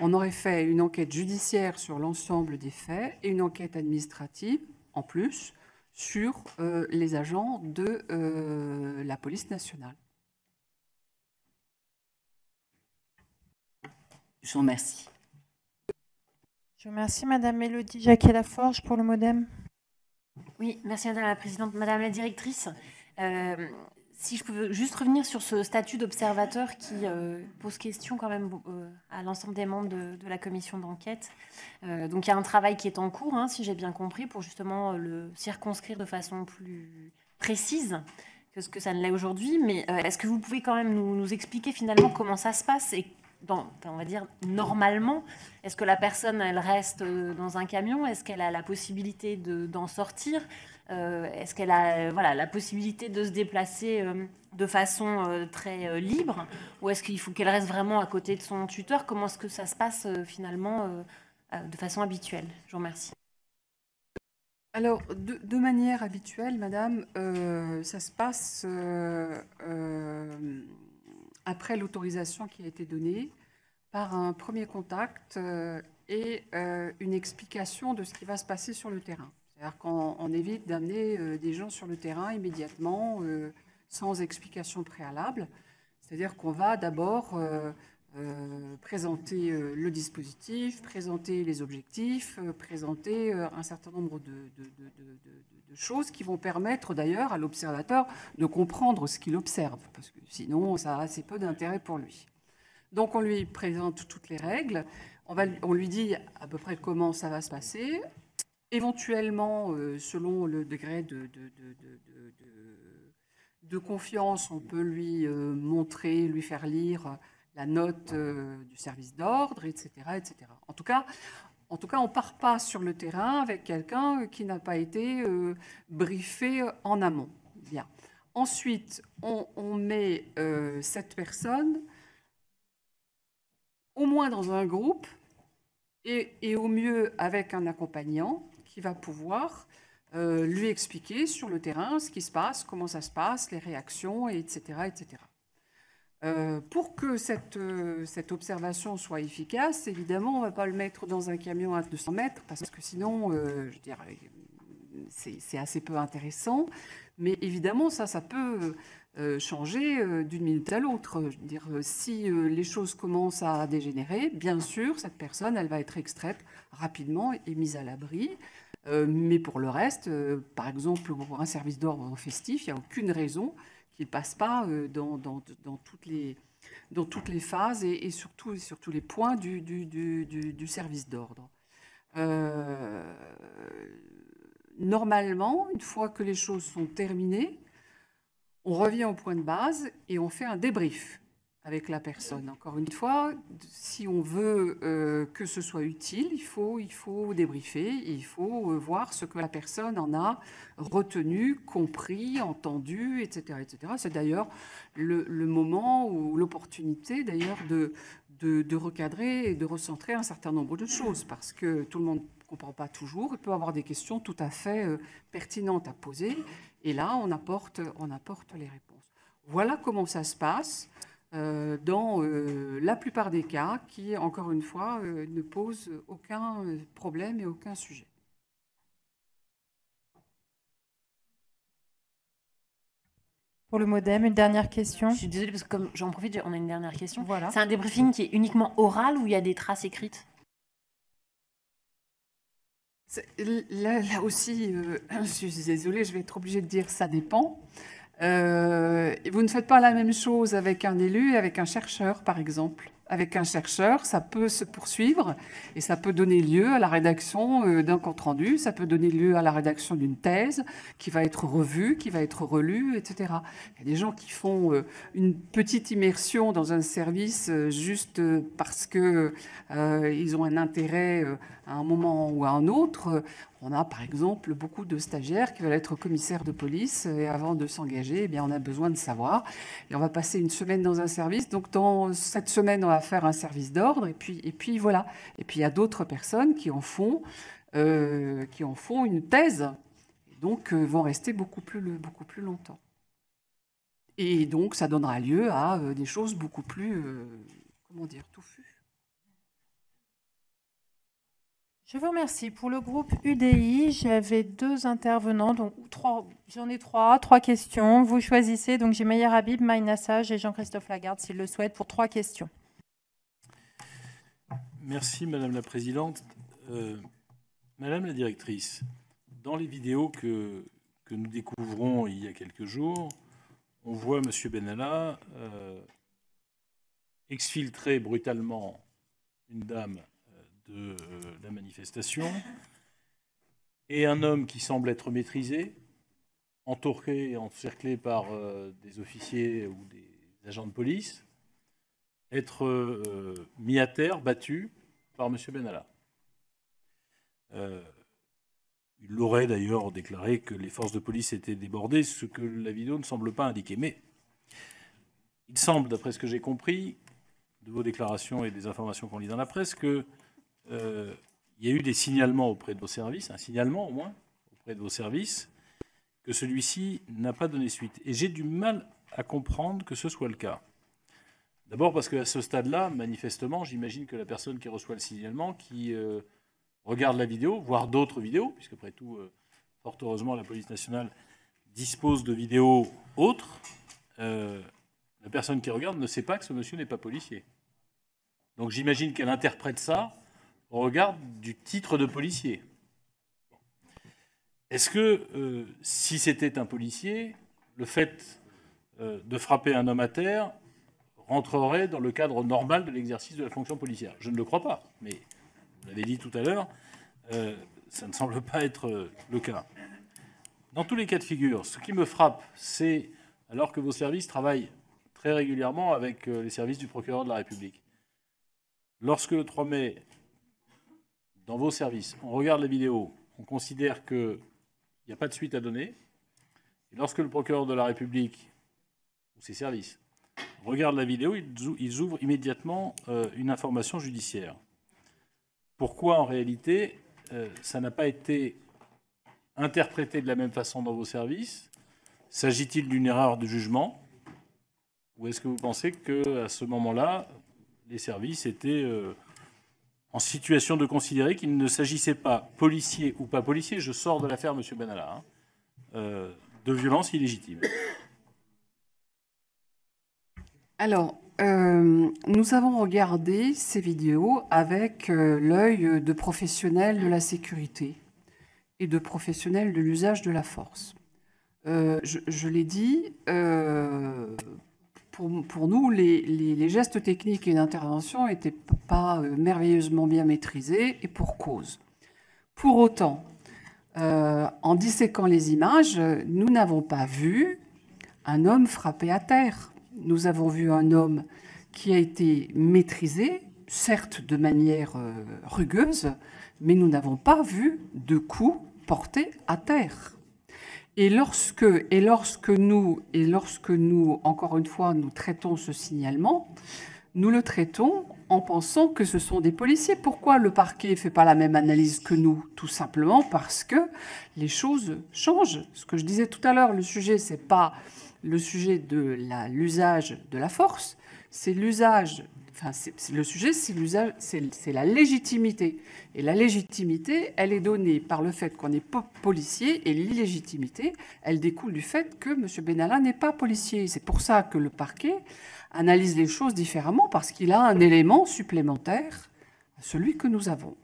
On aurait fait une enquête judiciaire sur l'ensemble des faits et une enquête administrative, en plus, sur les agents de la police nationale. Je vous remercie. Je vous remercie, Madame Mélodie Jacquet-Laforge, pour le MoDem. Oui, merci Madame la Présidente. Madame la Directrice, si je peux juste revenir sur ce statut d'observateur qui pose question quand même à l'ensemble des membres de la commission d'enquête. Donc il y a un travail qui est en cours, hein, si j'ai bien compris, pour justement le circonscrire de façon plus précise que ce que ça ne l'est aujourd'hui. Mais est-ce que vous pouvez quand même nous expliquer finalement comment ça se passe et on va dire normalement, est-ce que la personne elle reste dans un camion? Est-ce qu'elle a la possibilité d'en sortir? Est-ce qu'elle a la possibilité de se déplacer de façon très libre? Ou est-ce qu'il faut qu'elle reste vraiment à côté de son tuteur? Comment est-ce que ça se passe finalement de façon habituelle? Je vous remercie. Alors, de manière habituelle, Madame, ça se passe après l'autorisation qui a été donnée, par un premier contact et une explication de ce qui va se passer sur le terrain. C'est-à-dire qu'on évite d'amener des gens sur le terrain immédiatement, sans explication préalable. C'est-à-dire qu'on va d'abord présenter le dispositif, présenter les objectifs, présenter un certain nombre de choses qui vont permettre d'ailleurs à l'observateur de comprendre ce qu'il observe, parce que sinon ça a assez peu d'intérêt pour lui. Donc on lui présente toutes les règles, on lui dit à peu près comment ça va se passer, éventuellement selon le degré de confiance, on peut lui montrer, lui faire lire la note du service d'ordre, etc., etc. En tout cas, on ne part pas sur le terrain avec quelqu'un qui n'a pas été briefé en amont. Bien. Ensuite, on met cette personne au moins dans un groupe et au mieux avec un accompagnant qui va pouvoir lui expliquer sur le terrain ce qui se passe, comment ça se passe, les réactions, etc., etc. Pour que cette observation soit efficace, évidemment, on ne va pas le mettre dans un camion à 200 mètres, parce que sinon, je dirais, c'est assez peu intéressant. Mais évidemment, ça peut changer d'une minute à l'autre. Je veux dire, si les choses commencent à dégénérer, bien sûr, cette personne, elle va être extraite rapidement et mise à l'abri. Mais pour le reste, par exemple, pour un service d'ordre festif, il n'y a aucune raison qu'il ne passe pas dans toutes les phases et sur tous les points du service d'ordre. Normalement, une fois que les choses sont terminées, on revient au point de base et on fait un débrief avec la personne. Encore une fois, si on veut que ce soit utile, il faut débriefer, il faut voir ce que la personne en a retenu, compris, entendu, etc., etc. C'est d'ailleurs le moment ou l'opportunité d'ailleurs de recadrer et de recentrer un certain nombre de choses, parce que tout le monde ne comprend pas toujours. Il peut y avoir des questions tout à fait pertinentes à poser, et là, on apporte les réponses. Voilà comment ça se passe dans la plupart des cas qui, encore une fois, ne posent aucun problème et aucun sujet. Pour le MoDem, une dernière question. Je suis désolée parce que comme j'en profite, on a une dernière question. Voilà. C'est un débriefing qui est uniquement oral ou il y a des traces écrites? Là aussi, je suis désolée, je vais être obligée de dire ça dépend. Et vous ne faites pas la même chose avec un élu et avec un chercheur, par exemple. Avec un chercheur, ça peut se poursuivre et ça peut donner lieu à la rédaction d'un compte-rendu, ça peut donner lieu à la rédaction d'une thèse qui va être revue, qui va être relue, etc. Il y a des gens qui font une petite immersion dans un service juste parce que ils ont un intérêt à un moment ou à un autre. On a par exemple beaucoup de stagiaires qui veulent être commissaires de police et avant de s'engager, eh bien, on a besoin de savoir. Et on va passer une semaine dans un service. Donc dans cette semaine, on va faire un service d'ordre et puis voilà. Et puis il y a d'autres personnes qui en font une thèse. Et donc vont rester beaucoup plus longtemps. Et donc ça donnera lieu à des choses beaucoup plus, comment dire, touffues. Je vous remercie. Pour le groupe UDI, j'avais 2 intervenants, donc j'en ai 3 questions. Vous choisissez. Donc j'ai Meyer Habib, Maïna Sage et Jean-Christophe Lagarde, s'ils le souhaitent, pour 3 questions. Merci Madame la Présidente. Madame la Directrice, dans les vidéos que nous découvrons il y a quelques jours, on voit M. Benalla exfiltrer brutalement une dame de la manifestation et un homme qui semble être maîtrisé, entouré et encerclé par des officiers ou des agents de police, être mis à terre, battu par M. Benalla. Il l'aurait d'ailleurs déclaré que les forces de police étaient débordées, ce que la vidéo ne semble pas indiquer. Mais il semble, d'après ce que j'ai compris de vos déclarations et des informations qu'on lit dans la presse, que il y a eu des signalements auprès de vos services, un signalement au moins auprès de vos services, que celui-ci n'a pas donné suite. Et j'ai du mal à comprendre que ce soit le cas. D'abord parce qu'à ce stade-là, manifestement, j'imagine que la personne qui reçoit le signalement, qui regarde la vidéo, voire d'autres vidéos, puisque après tout, fort heureusement, la police nationale dispose de vidéos autres, la personne qui regarde ne sait pas que ce monsieur n'est pas policier. Donc j'imagine qu'elle interprète ça au regard du titre de policier. Est-ce que, si c'était un policier, le fait de frapper un homme à terre rentrerait dans le cadre normal de l'exercice de la fonction policière? Je ne le crois pas, mais vous l'avez dit tout à l'heure, ça ne semble pas être le cas. Dans tous les cas de figure, ce qui me frappe, c'est, alors que vos services travaillent très régulièrement avec les services du procureur de la République, lorsque le 3 mai, dans vos services, on regarde la vidéo, on considère qu'il n'y a pas de suite à donner, et lorsque le procureur de la République, ou ses services, regarde la vidéo, ils ouvrent immédiatement une information judiciaire. Pourquoi, en réalité, ça n'a pas été interprété de la même façon dans vos services? S'agit-il d'une erreur de jugement? Ou est-ce que vous pensez qu'à ce moment-là, les services étaient en situation de considérer qu'il ne s'agissait pas, policier ou pas policier, je sors de l'affaire M. Benalla, de violence illégitime? Alors, nous avons regardé ces vidéos avec l'œil de professionnels de la sécurité et de professionnels de l'usage de la force. Je l'ai dit, pour nous, les gestes techniques et d'intervention n'étaient pas merveilleusement bien maîtrisés, et pour cause. Pour autant, en disséquant les images, nous n'avons pas vu un homme frappé à terre. Nous avons vu un homme qui a été maîtrisé, certes de manière rugueuse, mais nous n'avons pas vu de coups portés à terre. Et lorsque nous, encore une fois, nous traitons ce signalement, nous le traitons en pensant que ce sont des policiers. Pourquoi le parquet ne fait pas la même analyse que nous? Tout simplement parce que les choses changent. Ce que je disais tout à l'heure, le sujet, ce n'est pas le sujet de l'usage de la force, c'est l'usage. Enfin, le sujet, c'est la légitimité. Et la légitimité, elle est donnée par le fait qu'on n'est pas policier, et l'illégitimité, elle découle du fait que M. Benalla n'est pas policier. C'est pour ça que le parquet analyse les choses différemment, parce qu'il a un élément supplémentaire à celui que nous avons.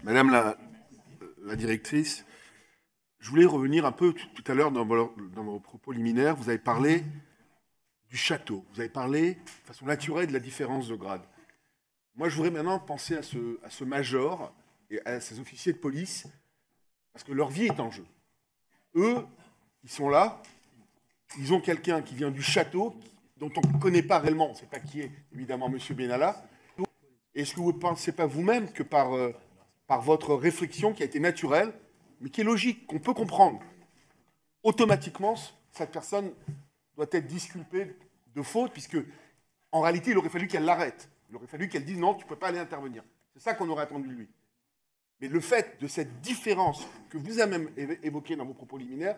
Madame la directrice, je voulais revenir un peu tout à l'heure dans vos propos liminaires. Vous avez parlé du château. Vous avez parlé de façon naturelle de la différence de grade. Moi, je voudrais maintenant penser à ce major et à ces officiers de police, parce que leur vie est en jeu. Eux, ils sont là, ils ont quelqu'un qui vient du château, dont on ne connaît pas réellement, on ne sait pas qui est, évidemment, M. Benalla. Est-ce que vous ne pensez pas vous-même que par votre réflexion qui a été naturelle, mais qui est logique, qu'on peut comprendre, automatiquement, cette personne doit être disculpée de faute, puisque en réalité, il aurait fallu qu'elle l'arrête. Il aurait fallu qu'elle dise non, tu ne peux pas aller intervenir. C'est ça qu'on aurait attendu de lui. Mais le fait de cette différence que vous avez même évoquée dans vos propos liminaires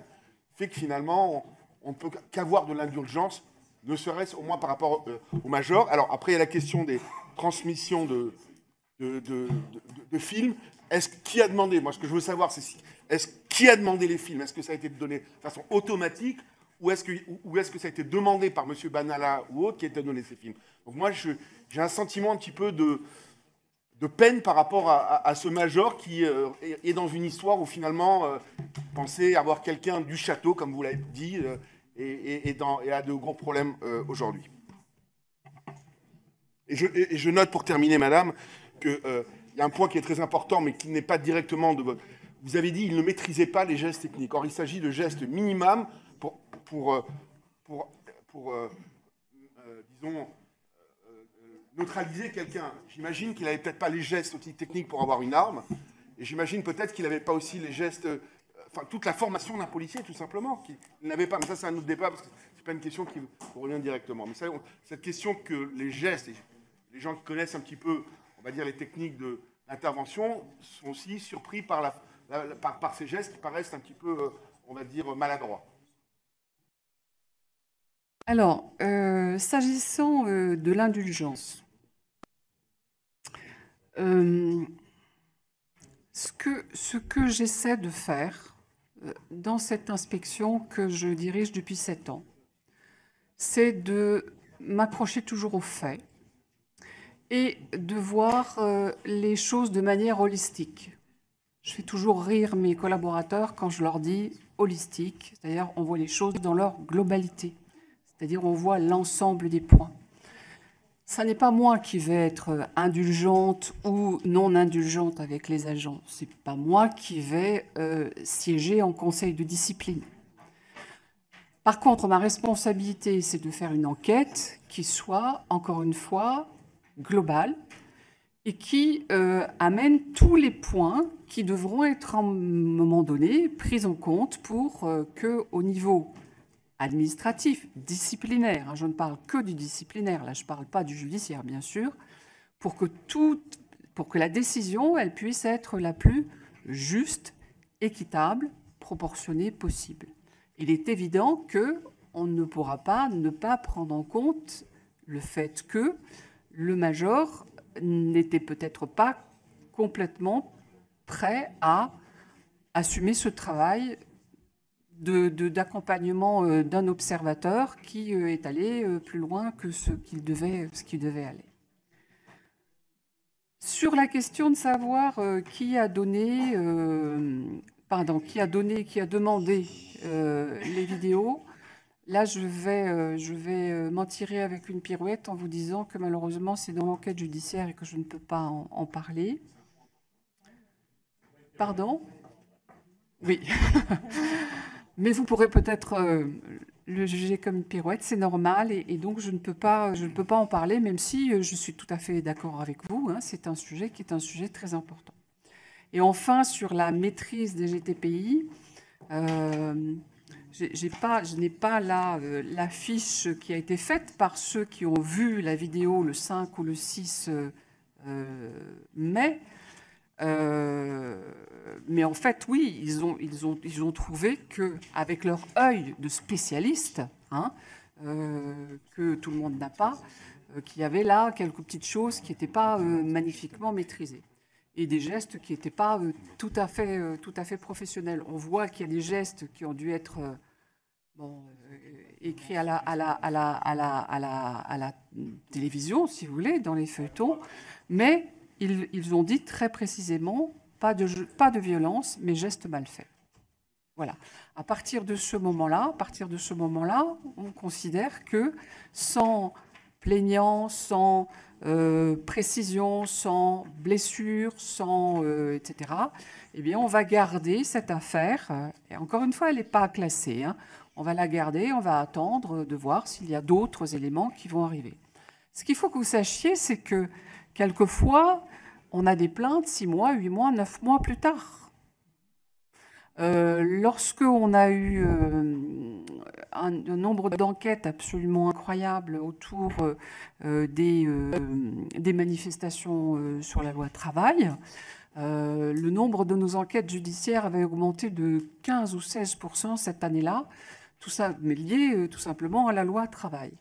fait que finalement, on ne peut qu'avoir de l'indulgence, ne serait-ce au moins par rapport au major. Alors après, il y a la question des transmissions de films. Qui a demandé? Moi, ce que je veux savoir, c'est qui a demandé les films? Est-ce que ça a été donné de façon automatique ou est-ce que ça a été demandé par M. Benalla ou autre qui a été donné ces films? Donc moi, j'ai un sentiment un petit peu de peine par rapport à ce major qui est dans une histoire où finalement, pensait avoir quelqu'un du château, comme vous l'avez dit, et a de gros problèmes aujourd'hui. Et je note pour terminer, madame, qu'il y a un point qui est très important, mais qui n'est pas directement de votre... Vous avez dit qu'il ne maîtrisait pas les gestes techniques. Or, il s'agit de gestes minimums pour disons, neutraliser quelqu'un. J'imagine qu'il n'avait peut-être pas les gestes aussi techniques pour avoir une arme, et j'imagine peut-être qu'il n'avait pas aussi les gestes... Enfin, toute la formation d'un policier, tout simplement, qu'il n'avait pas. Mais ça, c'est un autre débat, parce que ce n'est pas une question qui vous revient directement. Mais ça, cette question que les gestes, et les gens qui connaissent un petit peu, on va dire, les techniques d'intervention, sont aussi surpris par ces gestes qui paraissent un petit peu, on va dire, maladroits. Alors, s'agissant de l'indulgence, ce que j'essaie de faire dans cette inspection que je dirige depuis 7 ans, c'est de m'accrocher toujours aux faits et de voir les choses de manière holistique. Je fais toujours rire mes collaborateurs quand je leur dis holistique, c'est-à-dire on voit les choses dans leur globalité, c'est-à-dire on voit l'ensemble des points. Ça n'est pas moi qui vais être indulgente ou non indulgente avec les agents. Ce n'est pas moi qui vais siéger en conseil de discipline. Par contre, ma responsabilité, c'est de faire une enquête qui soit, encore une fois, globale et qui amène tous les points qui devront être, à un moment donné, pris en compte pour qu'au niveau administratif, disciplinaire, je ne parle que du disciplinaire, là je ne parle pas du judiciaire bien sûr, pour que la décision elle puisse être la plus juste, équitable, proportionnée possible. Il est évident qu'on ne pourra pas ne pas prendre en compte le fait que le major n'était peut-être pas complètement prêt à assumer ce travail d'accompagnement d'un observateur qui est allé plus loin que ce qu'il devait aller. Sur la question de savoir qui a demandé les vidéos, là je vais m'en tirer avec une pirouette en vous disant que malheureusement c'est dans l'enquête judiciaire et que je ne peux pas en parler. Pardon ? Oui. Mais vous pourrez peut-être le juger comme une pirouette, c'est normal, et donc je ne peux pas en parler, même si je suis tout à fait d'accord avec vous, hein, c'est un sujet qui est un sujet très important. Et enfin, sur la maîtrise des GTPI, je n'ai pas là la fiche qui a été faite par ceux qui ont vu la vidéo le 5 ou le 6 mai. Mais en fait, oui, ils ont trouvé qu'avec leur œil de spécialiste, hein, que tout le monde n'a pas, qu'il y avait là quelques petites choses qui n'étaient pas magnifiquement maîtrisées. Et des gestes qui n'étaient pas tout à fait professionnels. On voit qu'il y a des gestes qui ont dû être écrits à la télévision, si vous voulez, dans les feuilletons, mais ils ont dit très précisément pas de violence, mais gestes mal faits. Voilà. À partir de ce moment-là, on considère que sans plaignant, sans précision, sans blessure, sans etc., eh bien, on va garder cette affaire. Et encore une fois, elle n'est pas classée, hein. On va la garder, on va attendre de voir s'il y a d'autres éléments qui vont arriver. Ce qu'il faut que vous sachiez, c'est que quelquefois, on a des plaintes 6 mois, 8 mois, 9 mois plus tard. Lorsqu'on a eu un nombre d'enquêtes absolument incroyables autour des manifestations sur la loi travail, le nombre de nos enquêtes judiciaires avait augmenté de 15 ou 16% cette année-là, tout ça mais lié tout simplement à la loi travail.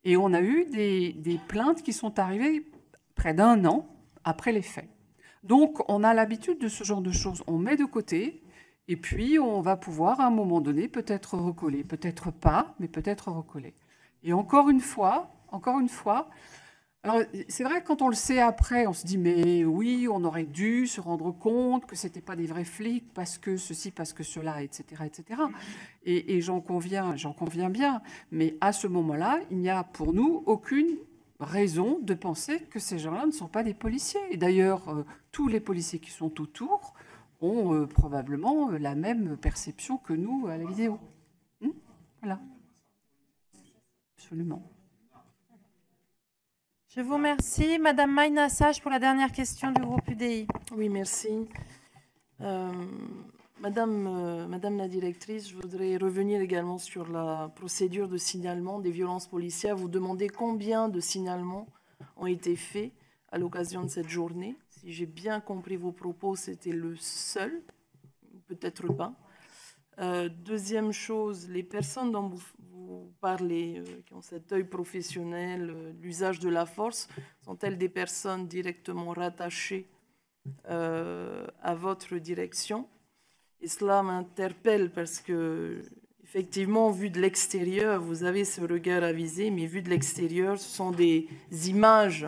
Et on a eu des plaintes qui sont arrivées près d'1 an après les faits. Donc on a l'habitude de ce genre de choses. On met de côté et puis on va pouvoir à un moment donné peut-être recoller, peut-être pas, mais peut-être recoller. Et encore une fois, alors c'est vrai que quand on le sait après, on se dit mais oui, on aurait dû se rendre compte que c'était pas des vrais flics parce que ceci, parce que cela, etc., etc. Et j'en conviens bien. Mais à ce moment-là, il n'y a pour nous aucune raison de penser que ces gens-là ne sont pas des policiers. Et d'ailleurs, tous les policiers qui sont autour ont probablement la même perception que nous à la vidéo. Voilà. Absolument. Je vous remercie. Madame Maïna Sage pour la dernière question du groupe UDI. Oui, merci. Madame la directrice, je voudrais revenir également sur la procédure de signalement des violences policières. Vous demandez combien de signalements ont été faits à l'occasion de cette journée. Si j'ai bien compris vos propos, c'était le seul, peut-être pas. Deuxième chose, les personnes dont vous parlez, qui ont cet œil professionnel, l'usage de la force, sont-elles des personnes directement rattachées à votre direction? Et cela m'interpelle parce que, effectivement, vu de l'extérieur, vous avez ce regard avisé, mais vu de l'extérieur, ce sont des images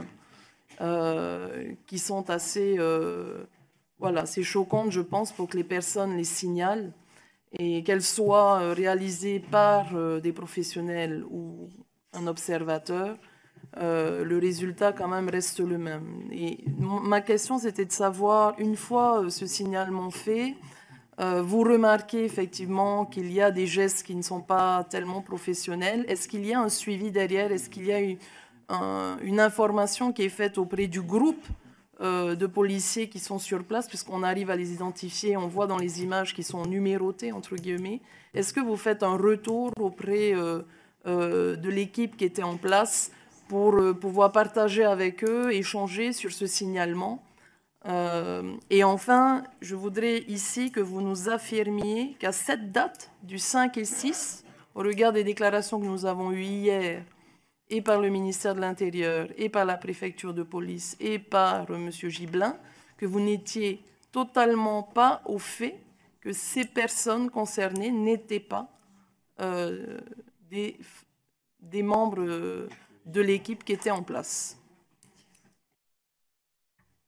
qui sont assez, voilà, assez choquantes, je pense, pour que les personnes les signalent et qu'elles soient réalisées par des professionnels ou un observateur. Le résultat quand même reste le même. Et ma question, c'était de savoir, une fois ce signalement fait, vous remarquez effectivement qu'il y a des gestes qui ne sont pas tellement professionnels. Est-ce qu'il y a un suivi derrière? Est-ce qu'il y a une information qui est faite auprès du groupe de policiers qui sont sur place, puisqu'on arrive à les identifier, on voit dans les images qui sont numérotées, entre guillemets. Est-ce que vous faites un retour auprès de l'équipe qui était en place pour pouvoir partager avec eux, échanger sur ce signalement? Et enfin, je voudrais ici que vous nous affirmiez qu'à cette date du 5 et 6, au regard des déclarations que nous avons eues hier, et par le ministère de l'Intérieur, et par la préfecture de police, et par M. Gibelin, que vous n'étiez totalement pas au fait que ces personnes concernées n'étaient pas des membres de l'équipe qui était en place.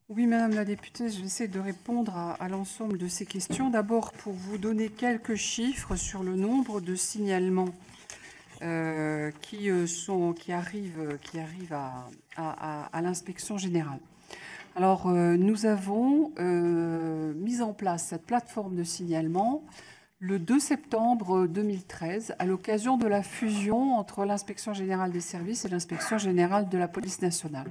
Oui, Madame la députée, je vais essayer de répondre à l'ensemble de ces questions. D'abord, pour vous donner quelques chiffres sur le nombre de signalements qui arrivent à l'inspection générale. Alors, nous avons mis en place cette plateforme de signalement le 2 septembre 2013 à l'occasion de la fusion entre l'inspection générale des services et l'inspection générale de la police nationale.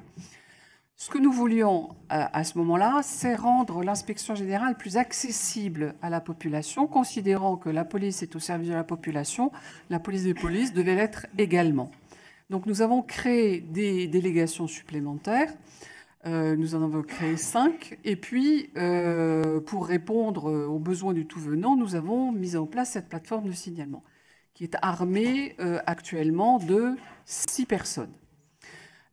Ce que nous voulions à ce moment-là, c'est rendre l'inspection générale plus accessible à la population, considérant que la police est au service de la population, la police des polices devait l'être également. Donc nous avons créé des délégations supplémentaires, nous en avons créé 5, et puis pour répondre aux besoins du tout venant, nous avons mis en place cette plateforme de signalement, qui est armée actuellement de 6 personnes.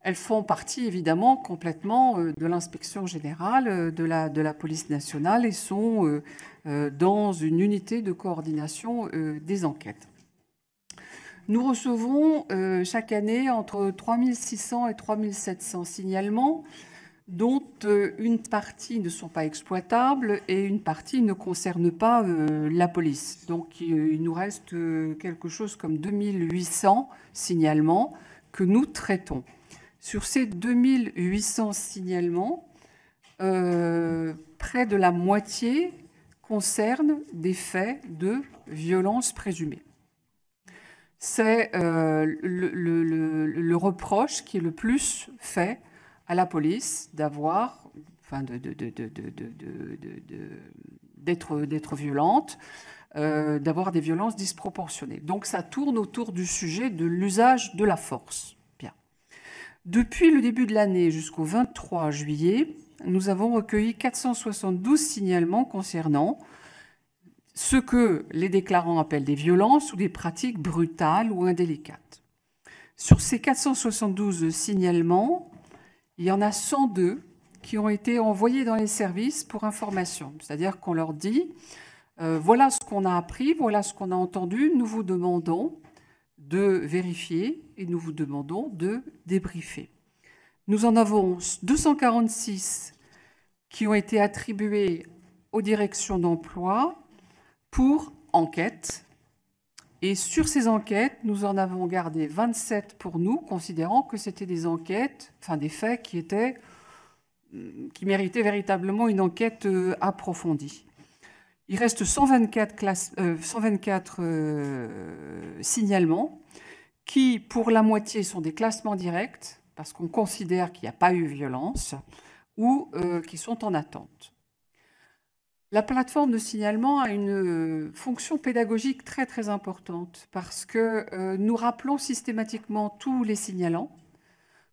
Elles font partie évidemment complètement de l'inspection générale de la police nationale et sont dans une unité de coordination des enquêtes. Nous recevons chaque année entre 3600 et 3700 signalements dont une partie ne sont pas exploitables et une partie ne concerne pas la police. Donc il nous reste quelque chose comme 2800 signalements que nous traitons. Sur ces 2800 signalements, près de la moitié concernent des faits de violence présumée. C'est le reproche qui est le plus fait à la police d'avoir, enfin d'être violente, d'avoir des violences disproportionnées. Donc ça tourne autour du sujet de l'usage de la force. Bien. Depuis le début de l'année jusqu'au 23 juillet, nous avons recueilli 472 signalements concernant ce que les déclarants appellent des violences ou des pratiques brutales ou indélicates. Sur ces 472 signalements, il y en a 102 qui ont été envoyés dans les services pour information. C'est-à-dire qu'on leur dit voilà ce qu'on a appris, voilà ce qu'on a entendu, nous vous demandons de vérifier et nous vous demandons de débriefer. Nous en avons 246 qui ont été attribués aux directions d'emploi pour enquête. Et sur ces enquêtes, nous en avons gardé 27 pour nous, considérant que c'était des enquêtes, enfin des faits qui méritaient véritablement une enquête approfondie. Il reste 124 signalements qui, pour la moitié, sont des classements directs, parce qu'on considère qu'il n'y a pas eu violence, ou qui sont en attente. La plateforme de signalement a une fonction pédagogique très très importante parce que nous rappelons systématiquement tous les signalants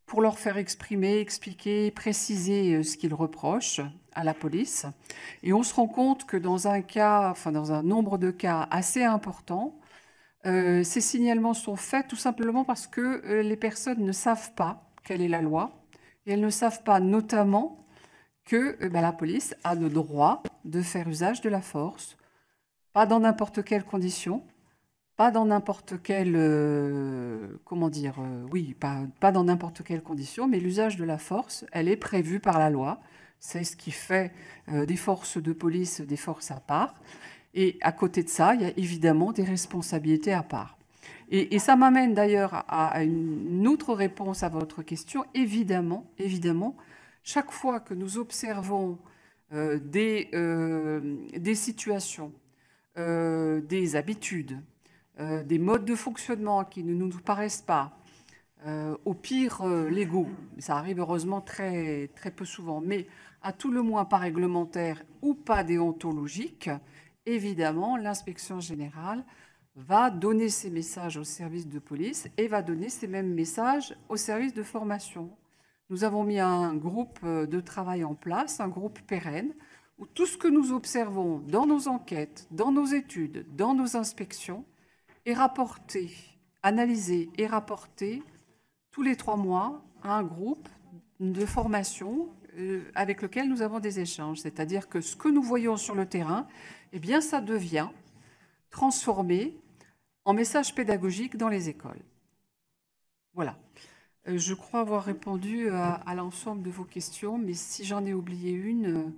pour leur faire exprimer, expliquer, préciser ce qu'ils reprochent à la police. Et on se rend compte que dans un nombre de cas assez important, ces signalements sont faits tout simplement parce que les personnes ne savent pas quelle est la loi et elles ne savent pas notamment que la police a le droit de faire usage de la force, pas dans n'importe quelle condition, pas dans n'importe quelle, pas dans n'importe quelle condition, mais l'usage de la force, elle est prévue par la loi. C'est ce qui fait des forces de police des forces à part. Et à côté de ça, il y a évidemment des responsabilités à part. Et ça m'amène d'ailleurs à une autre réponse à votre question. Évidemment, chaque fois que nous observons des situations, des habitudes, des modes de fonctionnement qui ne nous paraissent pas, au pire légaux, ça arrive heureusement très, très peu souvent, mais à tout le moins pas réglementaire ou pas déontologique, évidemment, l'inspection générale va donner ces messages aux services de police et va donner ces mêmes messages aux services de formation. Nous avons mis un groupe de travail en place, un groupe pérenne, où tout ce que nous observons dans nos enquêtes, dans nos études, dans nos inspections, est rapporté, analysé et rapporté tous les 3 mois à un groupe de formation avec lequel nous avons des échanges. C'est-à-dire que ce que nous voyons sur le terrain, eh bien, ça devient transformé en message pédagogique dans les écoles. Voilà. Je crois avoir répondu à l'ensemble de vos questions, mais si j'en ai oublié une,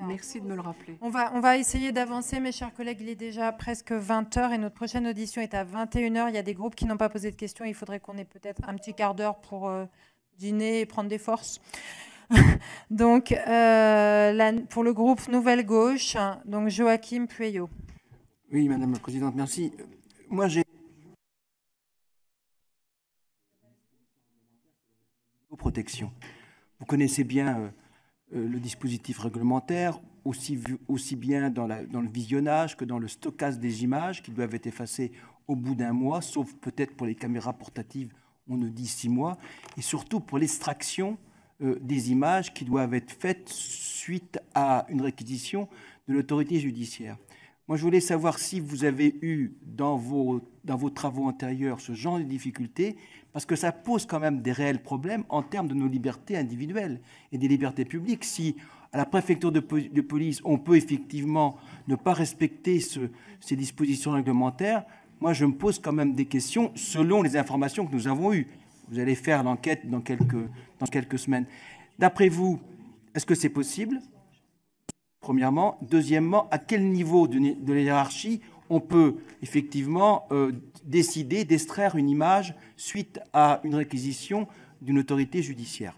merci de me le rappeler. On va essayer d'avancer, mes chers collègues. Il est déjà presque 20h et notre prochaine audition est à 21h. Il y a des groupes qui n'ont pas posé de questions. Il faudrait qu'on ait peut-être un petit quart d'heure pour dîner et prendre des forces. Donc, pour le groupe Nouvelle Gauche, donc Joachim Pueyo. Oui, Madame la Présidente, merci. Moi, j'ai protection. Vous connaissez bien le dispositif réglementaire, aussi bien dans le visionnage que dans le stockage des images qui doivent être effacées au bout d'1 mois, sauf peut-être pour les caméras portatives, on nous dit 6 mois, et surtout pour l'extraction des images qui doivent être faites suite à une réquisition de l'autorité judiciaire. Moi, je voulais savoir si vous avez eu dans vos travaux antérieurs ce genre de difficultés, parce que ça pose quand même des réels problèmes en termes de nos libertés individuelles et des libertés publiques. Si à la préfecture de police, on peut effectivement ne pas respecter ces dispositions réglementaires, moi, je me pose quand même des questions selon les informations que nous avons eues. Vous allez faire l'enquête dans quelques semaines. D'après vous, est-ce que c'est possible? Premièrement. Deuxièmement, à quel niveau de la hiérarchie on peut effectivement décider d'extraire une image suite à une réquisition d'une autorité judiciaire?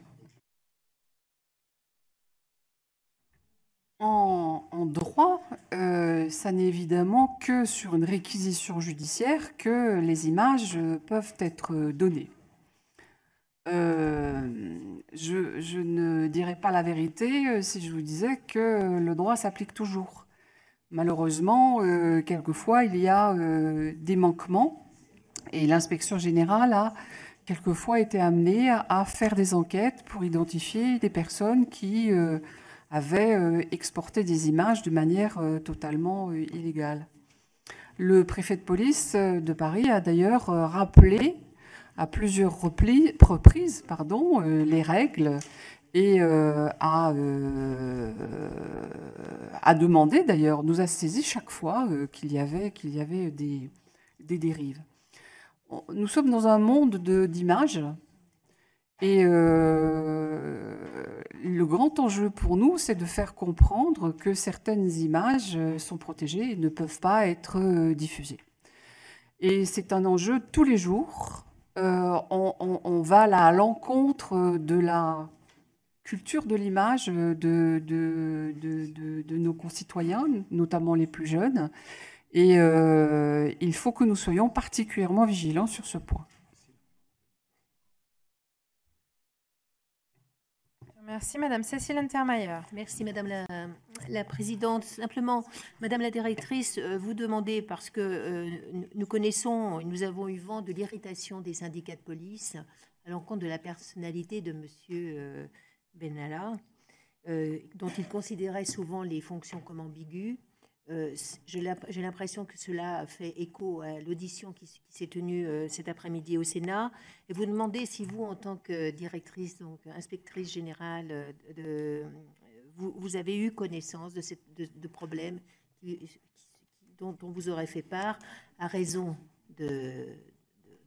En droit, ça n'est évidemment que sur une réquisition judiciaire que les images peuvent être données. Je ne dirais pas la vérité si je vous disais que le droit s'applique toujours. Malheureusement, quelquefois, il y a des manquements et l'inspection générale a quelquefois été amenée à faire des enquêtes pour identifier des personnes qui avaient exporté des images de manière totalement illégale. Le préfet de police de Paris a d'ailleurs rappelé à plusieurs reprises les règles et a demandé, d'ailleurs, nous a saisi chaque fois qu'il y avait des dérives. Nous sommes dans un monde d'images et le grand enjeu pour nous, c'est de faire comprendre que certaines images sont protégées et ne peuvent pas être diffusées. Et c'est un enjeu tous les jours. On va là à l'encontre de la culture de l'image de nos concitoyens, notamment les plus jeunes. Et il faut que nous soyons particulièrement vigilants sur ce point. Merci, Madame Cécile Untermaier. Merci, Madame la Présidente. Simplement, Madame la Directrice, vous demandez, parce que nous connaissons, nous avons eu vent de l'irritation des syndicats de police à l'encontre de la personnalité de Monsieur Benalla, dont il considérait souvent les fonctions comme ambiguës. J'ai l'impression que cela fait écho à l'audition qui s'est tenue cet après-midi au Sénat. Et vous demandez si vous, en tant que directrice, donc inspectrice générale, vous avez eu connaissance de problèmes dont vous aurez fait part à raison de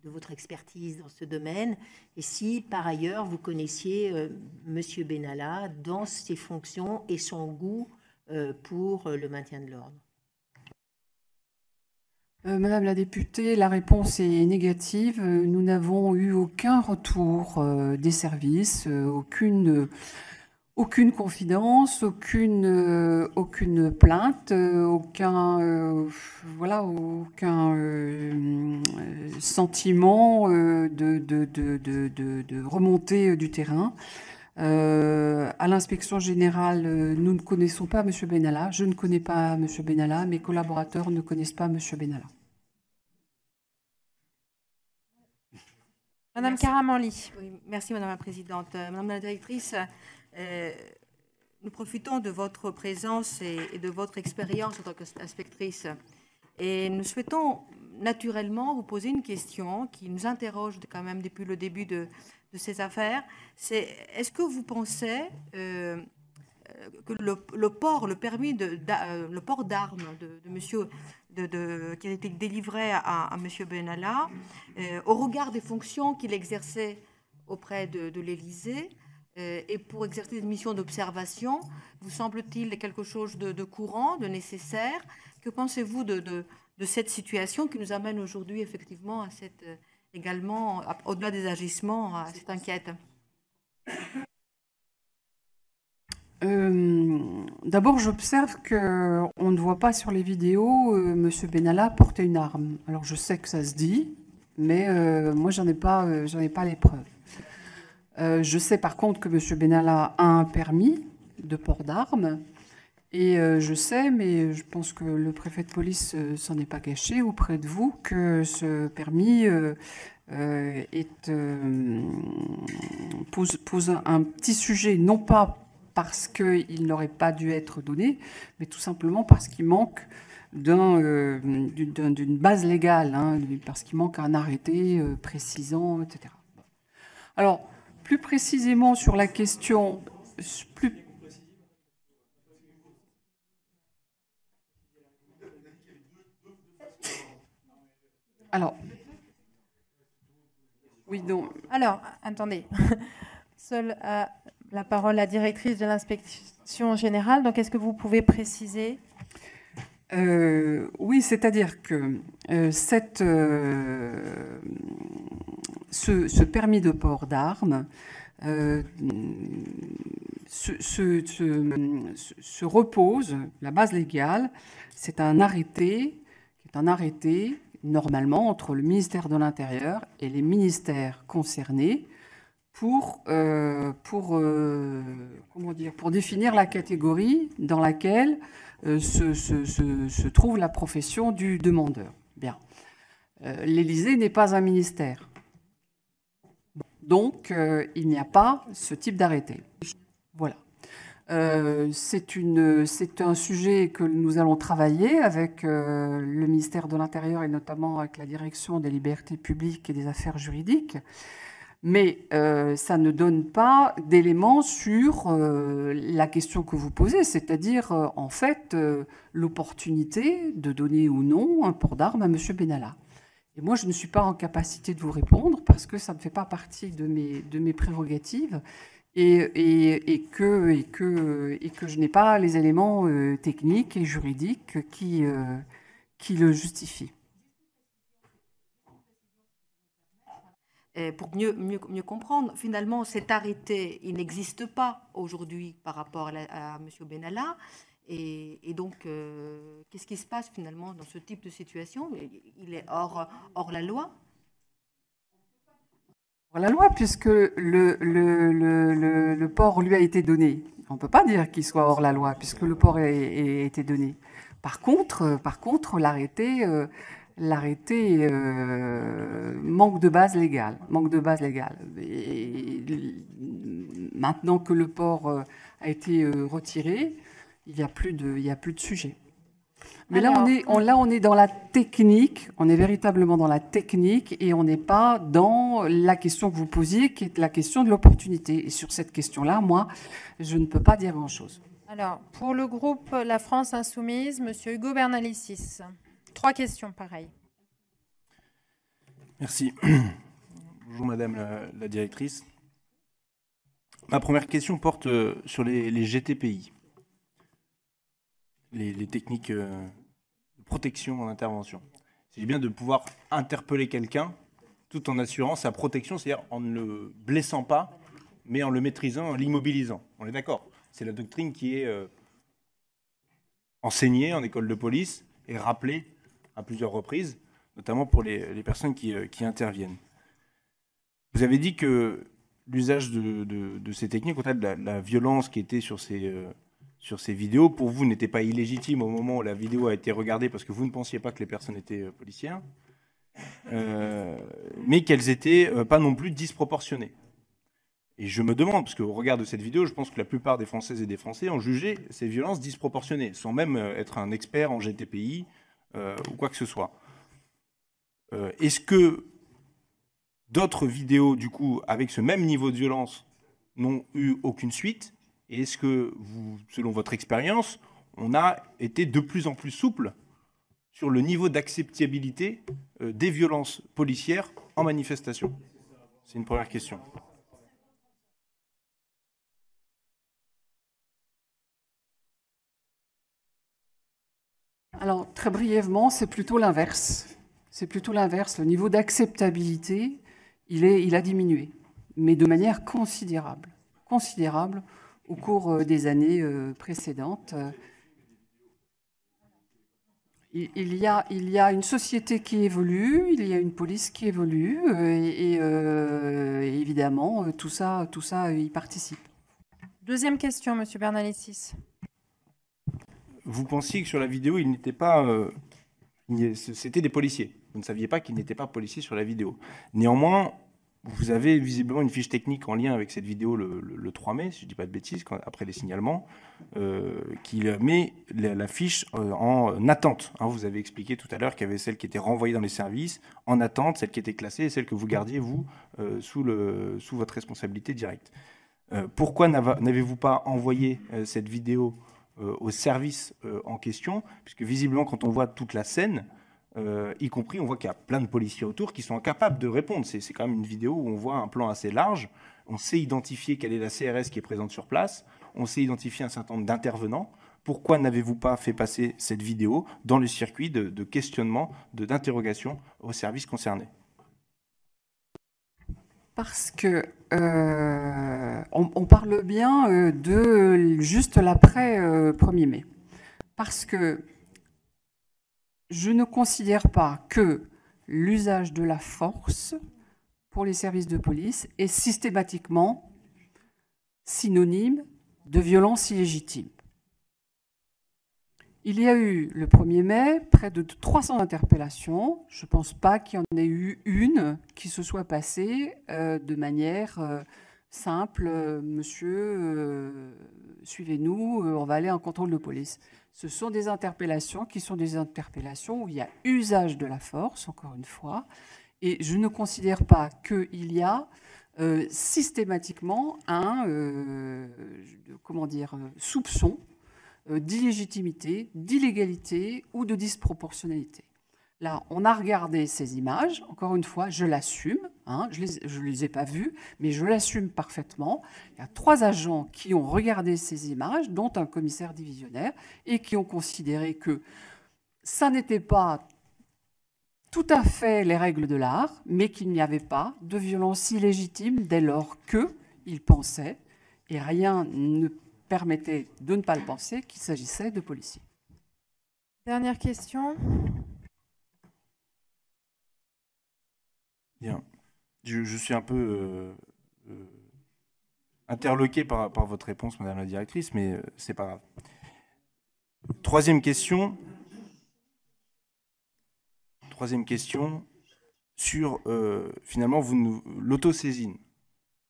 votre expertise dans ce domaine, et si, par ailleurs, vous connaissiez Monsieur Benalla dans ses fonctions et son goût pour le maintien de l'ordre. Madame la députée, la réponse est négative. Nous n'avons eu aucun retour des services, aucune confidence, aucune plainte, aucun sentiment de remontée du terrain. À l'inspection générale, nous ne connaissons pas M. Benalla. Je ne connais pas M. Benalla. Mes collaborateurs ne connaissent pas M. Benalla. Madame Karamanli. Oui, merci, Madame la Présidente. Madame la Directrice, nous profitons de votre présence et de votre expérience en tant qu'inspectrice. Et nous souhaitons naturellement vous poser une question qui nous interroge quand même depuis le début de ces affaires. C'est, est-ce que vous pensez que le port d'armes de monsieur qui a été délivré à monsieur Benalla, au regard des fonctions qu'il exerçait auprès de l'Élysée et pour exercer des missions d'observation, vous semble-t-il quelque chose de courant, de nécessaire? Que pensez-vous de cette situation qui nous amène aujourd'hui effectivement à cette également, au-delà des agissements, à cette enquête? D'abord, j'observe qu'on ne voit pas sur les vidéos M. Benalla porter une arme. Alors, je sais que ça se dit, mais moi, j'en ai pas les preuves. Je sais par contre que M. Benalla a un permis de port d'armes. Et je sais, mais je pense que le préfet de police s'en est pas caché auprès de vous, que ce permis pose un petit sujet, non pas parce qu'il n'aurait pas dû être donné, mais tout simplement parce qu'il manque d'une base légale, hein, parce qu'il manque un arrêté précisant, etc. Alors, plus précisément sur la question... Alors, oui, donc... Alors, attendez. Seule la parole à la directrice de l'inspection générale. Donc, est-ce que vous pouvez préciser? Oui, c'est-à-dire que ce permis de port d'armes se repose, la base légale, c'est un arrêté, qui est un arrêté normalement entre le ministère de l'Intérieur et les ministères concernés pour définir la catégorie dans laquelle se trouve la profession du demandeur. Bien. L'Élysée n'est pas un ministère. Donc, il n'y a pas ce type d'arrêté. Voilà. C'est un sujet que nous allons travailler avec le ministère de l'Intérieur et notamment avec la direction des libertés publiques et des affaires juridiques. Mais ça ne donne pas d'éléments sur la question que vous posez, c'est-à-dire en fait l'opportunité de donner ou non un port d'armes à M. Benalla. Et moi, je ne suis pas en capacité de vous répondre parce que ça ne fait pas partie de mes prérogatives et que je n'ai pas les éléments techniques et juridiques qui le justifient. Pour mieux comprendre, finalement, cet arrêté, il n'existe pas aujourd'hui par rapport à M. Benalla. Et donc, qu'est-ce qui se passe finalement dans ce type de situation? Il est hors la loi? Hors la loi, puisque le port lui a été donné. On ne peut pas dire qu'il soit hors la loi, puisque le port a été donné. Par contre, l'arrêté manque de base légale. Et maintenant que le port a été retiré, il n'y a plus de sujet. Mais alors, là, on est dans la technique, on est véritablement dans la technique et on n'est pas dans la question que vous posiez, qui est la question de l'opportunité. Et sur cette question-là, moi, je ne peux pas dire grand-chose. Alors, pour le groupe La France Insoumise, M. Hugo Bernalicis. 3 questions, pareil. Merci. Bonjour Madame la directrice. Ma première question porte sur les GTPI, les techniques de protection en intervention. C'est bien de pouvoir interpeller quelqu'un tout en assurant sa protection, c'est-à-dire en ne le blessant pas, mais en le maîtrisant, en l'immobilisant. On est d'accord? C'est la doctrine qui est enseignée en école de police et rappelée à plusieurs reprises, notamment pour les personnes qui interviennent. Vous avez dit que l'usage de ces techniques, au-delà de la violence qui était sur ces vidéos, pour vous, n'était pas illégitime au moment où la vidéo a été regardée parce que vous ne pensiez pas que les personnes étaient policières, mais qu'elles n'étaient pas non plus disproportionnées. Et je me demande, parce qu'au regard de cette vidéo, je pense que la plupart des Françaises et des Français ont jugé ces violences disproportionnées, sans même être un expert en GTPI ou quoi que ce soit. Est-ce que d'autres vidéos, du coup, avec ce même niveau de violence, n'ont eu aucune suite? Et est-ce que, selon votre expérience, on a été de plus en plus souple sur le niveau d'acceptabilité des violences policières en manifestation? C'est une première question. Alors, très brièvement, c'est plutôt l'inverse. C'est plutôt l'inverse. Le niveau d'acceptabilité, il a diminué, mais de manière considérable. Considérable au cours des années précédentes. Il y a une société qui évolue, il y a une police qui évolue, et évidemment, tout ça y participe. Deuxième question, M. Bernalicis. Vous pensiez que sur la vidéo, il n'était pas... c'était des policiers. Vous ne saviez pas qu'ils n'étaient pas policiers sur la vidéo. Néanmoins, vous avez visiblement une fiche technique en lien avec cette vidéo le 3 mai, si je ne dis pas de bêtises, après les signalements, qui met la fiche en attente. Hein, vous avez expliqué tout à l'heure qu'il y avait celle qui était renvoyée dans les services, en attente, celle qui était classée et celle que vous gardiez, vous, sous votre responsabilité directe. Pourquoi n'avez-vous pas envoyé cette vidéo au service en question, puisque visiblement, quand on voit toute la scène, y compris, on voit qu'il y a plein de policiers autour qui sont incapables de répondre. C'est quand même une vidéo où on voit un plan assez large, On sait identifier quelle est la CRS qui est présente sur place. On sait identifier un certain nombre d'intervenants. Pourquoi n'avez-vous pas fait passer cette vidéo dans le circuit de questionnement, d'interrogation aux services concernés? Parce que on parle bien de juste l'après 1er mai. Parce que je ne considère pas que l'usage de la force pour les services de police est systématiquement synonyme de violence illégitime. Il y a eu le 1er mai près de 300 interpellations. Je ne pense pas qu'il y en ait eu une qui se soit passée de manière simple. Monsieur, suivez-nous, on va aller en contrôle de police. Ce sont des interpellations qui sont des interpellations où il y a usage de la force, encore une fois. Et je ne considère pas qu'il y a systématiquement un soupçon d'illégitimité, d'illégalité ou de disproportionnalité. Là, on a regardé ces images, encore une fois, je l'assume, hein, je ne les ai pas vues, mais je l'assume parfaitement. Il y a 3 agents qui ont regardé ces images, dont un commissaire divisionnaire, et qui ont considéré que ça n'était pas tout à fait les règles de l'art, mais qu'il n'y avait pas de violence illégitime dès lors qu'ils pensaient, et rien ne permettait de ne pas le penser, qu'il s'agissait de policiers. Dernière question. Bien. Je suis un peu interloqué par votre réponse, Madame la Directrice, mais c'est pas grave. Troisième question sur, finalement, l'autosaisine.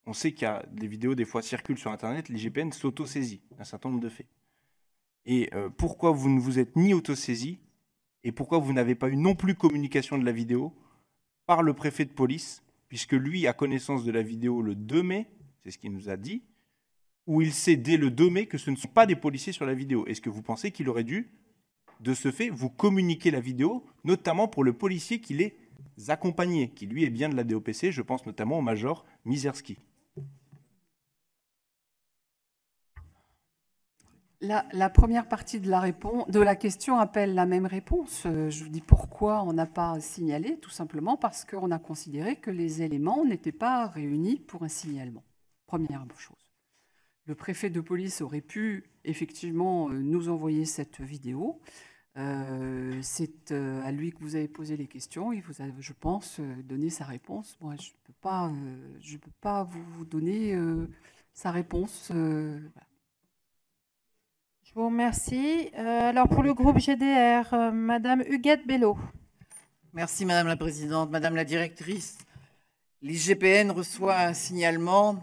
On sait qu'il y a des vidéos, des fois, circulent sur Internet, l'IGPN s'autosaisit d'un certain nombre de faits. Et pourquoi vous ne vous êtes ni autosaisi et pourquoi vous n'avez pas eu non plus communication de la vidéo par le préfet de police, puisque lui a connaissance de la vidéo le 2 mai, c'est ce qu'il nous a dit, où il sait dès le 2 mai que ce ne sont pas des policiers sur la vidéo. Est-ce que vous pensez qu'il aurait dû, de ce fait, vous communiquer la vidéo, notamment pour le policier qui les accompagnait, qui lui est bien de la DOPC, je pense notamment au major Mizerski? La première partie de la question appelle la même réponse. Je vous dis pourquoi on n'a pas signalé, tout simplement parce qu'on a considéré que les éléments n'étaient pas réunis pour un signalement. Première chose. Le préfet de police aurait pu effectivement nous envoyer cette vidéo. C'est à lui que vous avez posé les questions. Il vous a, je pense, donné sa réponse. Moi, je ne peux pas vous donner sa réponse. Voilà. Je vous remercie. Alors pour le groupe GDR, Madame Huguette Bello. Merci Madame la Présidente. Madame la Directrice, l'IGPN reçoit un signalement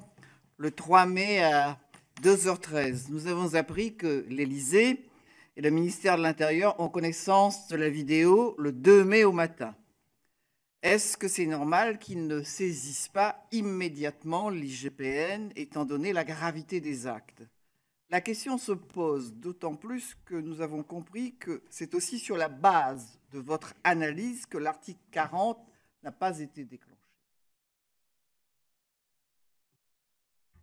le 3 mai à 2h13. Nous avons appris que l'Élysée et le ministère de l'Intérieur ont connaissance de la vidéo le 2 mai au matin. Est-ce que c'est normal qu'ils ne saisissent pas immédiatement l'IGPN, étant donné la gravité des actes? La question se pose d'autant plus que nous avons compris que c'est aussi sur la base de votre analyse que l'article 40 n'a pas été déclenché.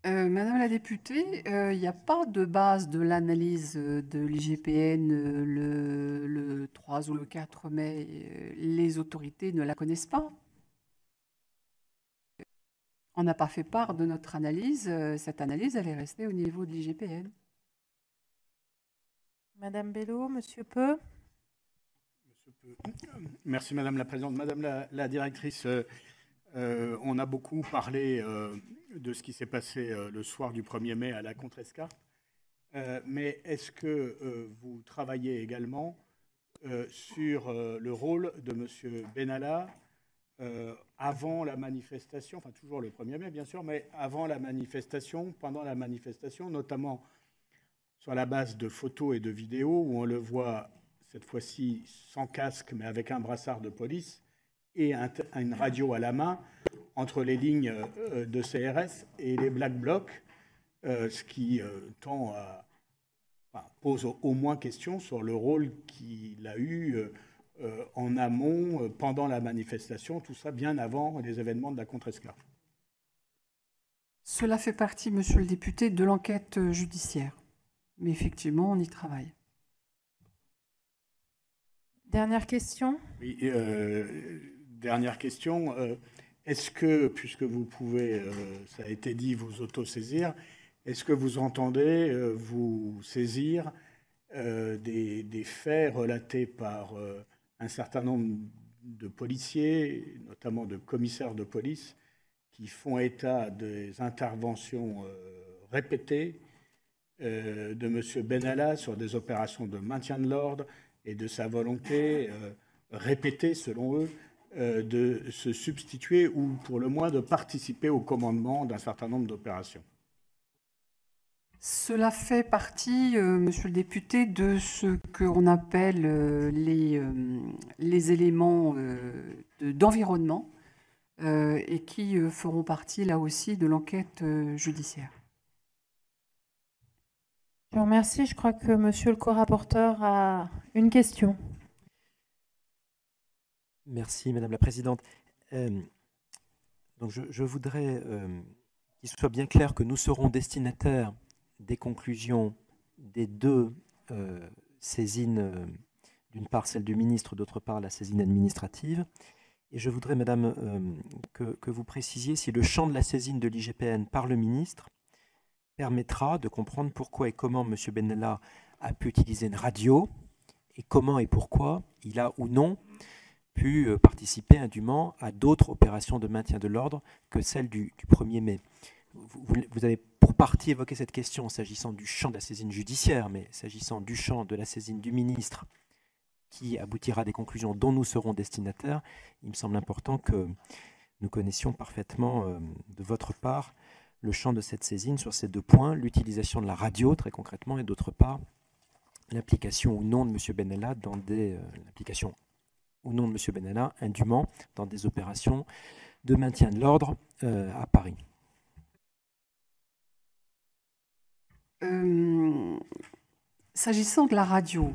Madame la députée, il n'y a pas de base de l'analyse de l'IGPN le 3 ou le 4 mai. Les autorités ne la connaissent pas. On n'a pas fait part de notre analyse. Cette analyse, elle est restée au niveau de l'IGPN. Madame Bello, Monsieur Peu. Merci Madame la Présidente. Madame la Directrice, on a beaucoup parlé de ce qui s'est passé le soir du 1er mai à la Contrescarpe. Mais est-ce que vous travaillez également sur le rôle de Monsieur Benalla avant la manifestation, enfin toujours le 1er mai bien sûr, mais avant la manifestation, pendant la manifestation, notamment sur la base de photos et de vidéos où on le voit cette fois-ci sans casque mais avec un brassard de police et une radio à la main entre les lignes de CRS et les Black Blocs, ce qui tend à pose au moins question sur le rôle qu'il a eu en amont, pendant la manifestation, tout ça bien avant les événements de la Contrescarpe. Cela fait partie, monsieur le député, de l'enquête judiciaire. Mais effectivement, on y travaille. Dernière question. Oui, dernière question. Est-ce que, puisque vous pouvez, ça a été dit, vous autosaisir, est-ce que vous entendez vous saisir des faits relatés par un certain nombre de policiers, notamment de commissaires de police, qui font état des interventions répétées de M. Benalla sur des opérations de maintien de l'ordre et de sa volonté répétée, selon eux, de se substituer ou pour le moins de participer au commandement d'un certain nombre d'opérations? Cela fait partie, monsieur le député, de ce qu'on appelle les éléments d'environnement et qui feront partie, là aussi, de l'enquête judiciaire. Je vous remercie. Je crois que monsieur le co-rapporteur a une question. Merci, Madame la Présidente. Donc je voudrais qu'il soit bien clair que nous serons destinataires des conclusions des deux saisines, d'une part celle du ministre, d'autre part la saisine administrative. Et je voudrais, Madame, que vous précisiez si le champ de la saisine de l'IGPN par le ministre permettra de comprendre pourquoi et comment M. Benalla a pu utiliser une radio et comment et pourquoi il a ou non pu participer indûment à d'autres opérations de maintien de l'ordre que celle du 1er mai. Vous avez pour partie évoqué cette question s'agissant du champ de la saisine judiciaire, mais s'agissant du champ de la saisine du ministre qui aboutira à des conclusions dont nous serons destinataires, il me semble important que nous connaissions parfaitement de votre part le champ de cette saisine sur ces deux points, l'utilisation de la radio très concrètement et d'autre part l'implication ou non de M. Benalla dans des l'implication ou non de M. Benalla indûment dans des opérations de maintien de l'ordre à Paris. S'agissant de la radio,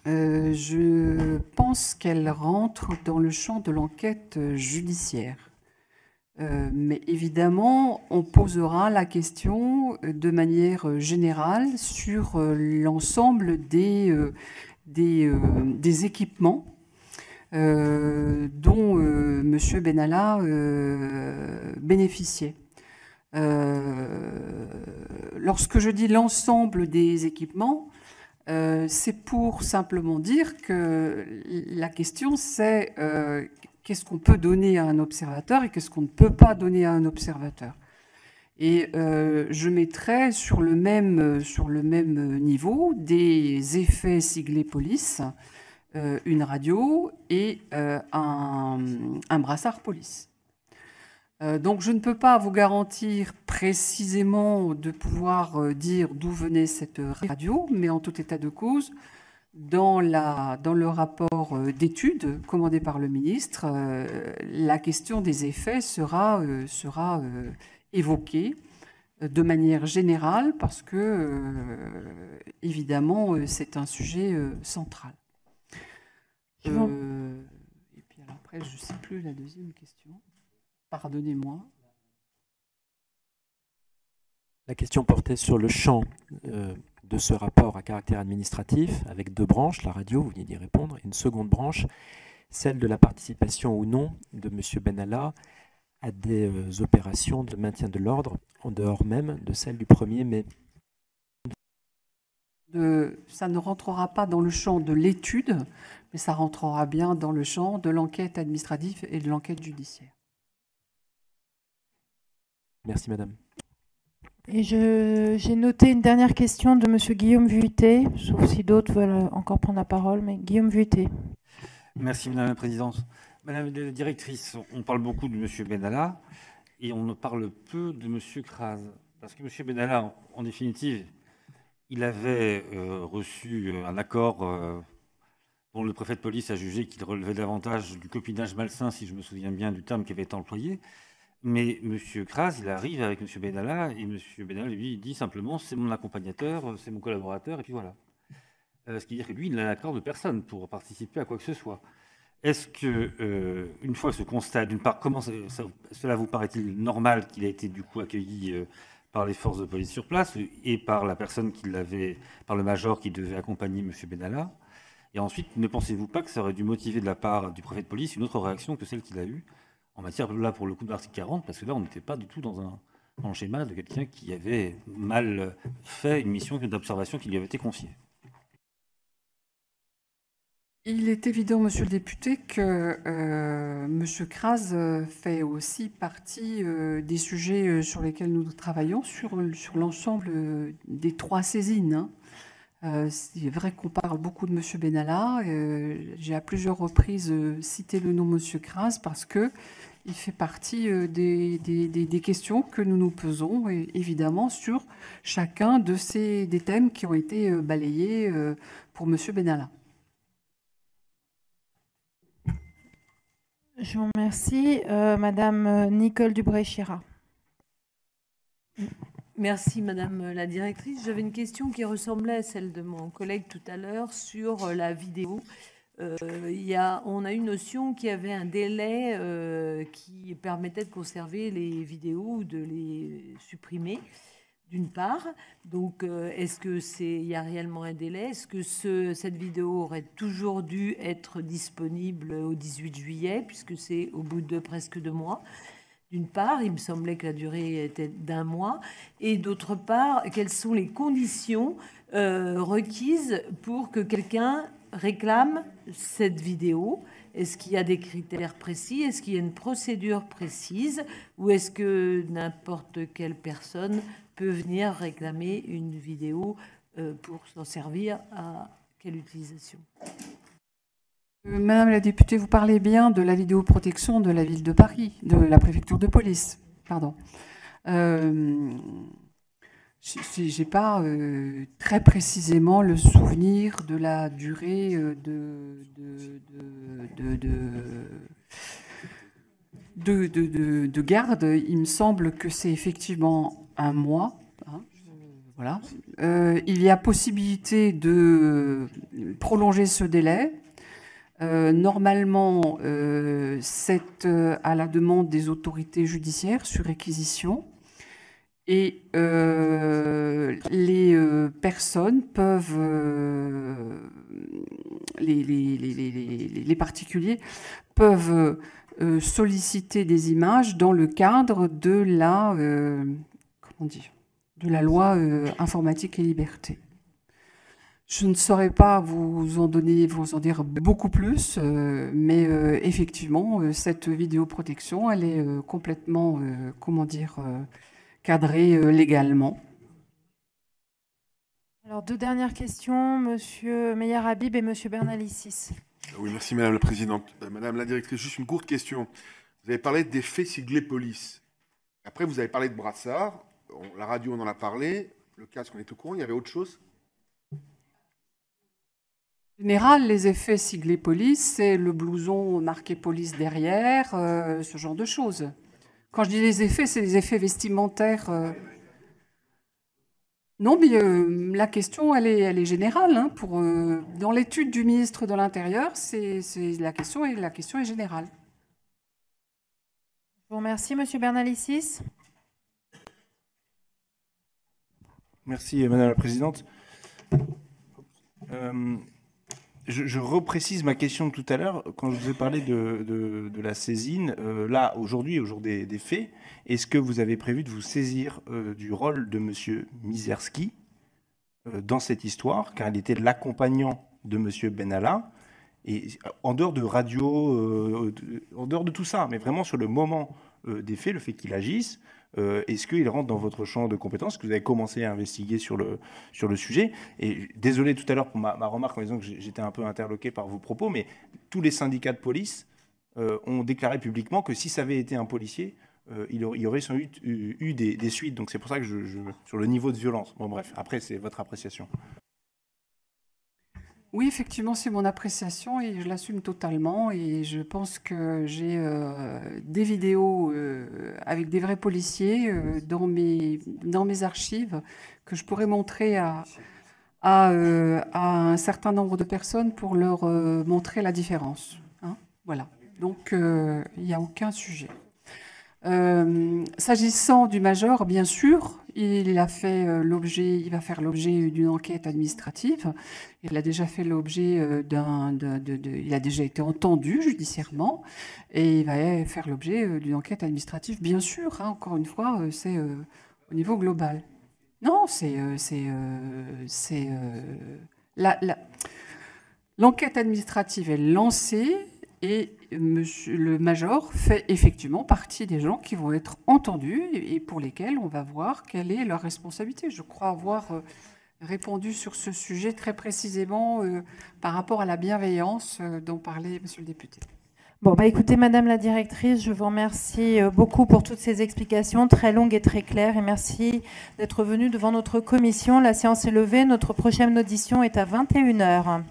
je pense qu'elle rentre dans le champ de l'enquête judiciaire. Mais évidemment, on posera la question de manière générale sur l'ensemble des équipements dont M. Benalla bénéficiait. Lorsque je dis l'ensemble des équipements, c'est pour simplement dire que la question c'est qu'est-ce qu'on peut donner à un observateur et qu'est-ce qu'on ne peut pas donner à un observateur. Et je mettrai sur le même niveau des effets siglés police, une radio et un brassard police. Donc je ne peux pas vous garantir précisément de pouvoir dire d'où venait cette radio, mais en tout état de cause, dans le rapport d'étude commandé par le ministre, la question des effets sera évoquée de manière générale parce que, évidemment, c'est un sujet central. Et puis alors après, je ne sais plus la deuxième question. Pardonnez-moi. La question portait sur le champ de ce rapport à caractère administratif avec deux branches, la radio, vous venez d'y répondre, et une seconde branche, celle de la participation ou non de M. Benalla à des opérations de maintien de l'ordre en dehors même de celle du 1er mai. Ça ne rentrera pas dans le champ de l'étude, mais ça rentrera bien dans le champ de l'enquête administrative et de l'enquête judiciaire. Merci, madame. Et j'ai noté une dernière question de M. Guillaume Vuittet, sauf si d'autres veulent encore prendre la parole, mais Guillaume Vuittet. Merci, madame la présidente. Madame la directrice, on parle beaucoup de M. Benalla et on ne parle peu de M. Kras. Parce que M. Benalla, en définitive, il avait reçu un accord dont le préfet de police a jugé qu'il relevait davantage du copinage malsain, si je me souviens bien du terme qui avait été employé. Mais M. Kras, il arrive avec M. Benalla et M. Benalla, lui, il dit simplement c'est mon accompagnateur, c'est mon collaborateur, et puis voilà. Ce qui veut dire que lui, il n'a l'accord de personne pour participer à quoi que ce soit. Est-ce que, une fois ce constat, d'une part, comment cela vous paraît-il normal qu'il ait été du coup accueilli par les forces de police sur place et par la personne qui l'avait, par le major qui devait accompagner M. Benalla? Et ensuite, ne pensez-vous pas que ça aurait dû motiver de la part du préfet de police une autre réaction que celle qu'il a eue en matière, là, pour le coup de l'article 40, parce que là, on n'était pas du tout dans le schéma de quelqu'un qui avait mal fait une mission d'observation qui lui avait été confiée. Il est évident, monsieur le député, que monsieur Kras fait aussi partie des sujets sur lesquels nous travaillons sur l'ensemble des 3 saisines. C'est vrai qu'on parle beaucoup de monsieur Benalla. J'ai à plusieurs reprises cité le nom monsieur Kras parce que il fait partie des questions que nous nous posons, évidemment, sur chacun des thèmes qui ont été balayés pour monsieur Benalla. Je vous remercie. Madame Nicole Dubré-Chirat. Merci Madame la directrice. J'avais une question qui ressemblait à celle de mon collègue tout à l'heure sur la vidéo. On a une notion qu'il y avait un délai qui permettait de conserver les vidéos ou de les supprimer, d'une part. Donc, est-ce qu'il y a réellement un délai? Est-ce que cette vidéo aurait toujours dû être disponible au 18 juillet, puisque c'est au bout de presque 2 mois? D'une part, il me semblait que la durée était d'1 mois. Et d'autre part, quelles sont les conditions requises pour que quelqu'un réclame cette vidéo? Est-ce qu'il y a des critères précis? Est-ce qu'il y a une procédure précise? Ou est-ce que n'importe quelle personne peut venir réclamer une vidéo pour s'en servir? À quelle utilisation? Madame la députée, vous parlez bien de la vidéoprotection de la ville de Paris, de la préfecture de police, pardon. J'ai pas très précisément le souvenir de la durée de garde. Il me semble que c'est effectivement 1 mois. Hein, voilà. Il y a possibilité de prolonger ce délai. Normalement, c'est à la demande des autorités judiciaires sur réquisition. Et les personnes peuvent, les particuliers peuvent solliciter des images dans le cadre de la, comment dire, de la loi informatique et liberté. Je ne saurais pas vous en dire beaucoup plus, mais effectivement, cette vidéoprotection, elle est complètement, comment dire, cadrée légalement. Alors, 2 dernières questions, Monsieur Meyer Habib et Monsieur Bernalicis. Oui, merci Madame la Présidente. Madame la Directrice, juste une courte question. Vous avez parlé d'effets siglés police. Après, vous avez parlé de brassard. La radio, on en a parlé. Le casque, on est au courant. Il y avait autre chose? En général, les effets siglés police, c'est le blouson marqué police derrière, ce genre de choses. Quand je dis les effets, c'est les effets vestimentaires. Non, mais la question, elle est générale. Hein, dans l'étude du ministre de l'Intérieur, la question est générale. Je vous remercie, Monsieur Bernalicis. Merci, Madame la Présidente. Je reprécise ma question de tout à l'heure, quand je vous ai parlé de la saisine. Là, aujourd'hui, au jour des faits, est-ce que vous avez prévu de vous saisir du rôle de M. Mizerski dans cette histoire, car il était l'accompagnant de M. Benalla, et en dehors de radio, en dehors de tout ça, mais vraiment sur le moment des faits, le fait qu'il agisse, est-ce qu'il rentre dans votre champ de compétences, que vous avez commencé à investiguer sur le sujet? Et désolé tout à l'heure pour ma remarque en disant que j'étais un peu interloqué par vos propos, mais tous les syndicats de police ont déclaré publiquement que si ça avait été un policier, il y aurait sans doute eu des suites. Donc c'est pour ça que sur le niveau de violence. Bon bref, après c'est votre appréciation. Oui, effectivement, c'est mon appréciation et je l'assume totalement. Et je pense que j'ai des vidéos avec des vrais policiers dans mes archives que je pourrais montrer à un certain nombre de personnes pour leur montrer la différence. Hein. Voilà, donc il n'y a aucun sujet. S'agissant du major, bien sûr, il va faire l'objet d'une enquête administrative. Il a déjà fait l'objet il a déjà été entendu judiciairement et il va faire l'objet d'une enquête administrative, bien sûr. Hein, encore une fois, c'est au niveau global. Non, l'enquête administrative est lancée. Et le major fait effectivement partie des gens qui vont être entendus et pour lesquels on va voir quelle est leur responsabilité. Je crois avoir répondu sur ce sujet très précisément par rapport à la bienveillance dont parlait Monsieur le député. Bon, écoutez, Madame la directrice, je vous remercie beaucoup pour toutes ces explications très longues et très claires. Et merci d'être venue devant notre commission. La séance est levée. Notre prochaine audition est à 21 h.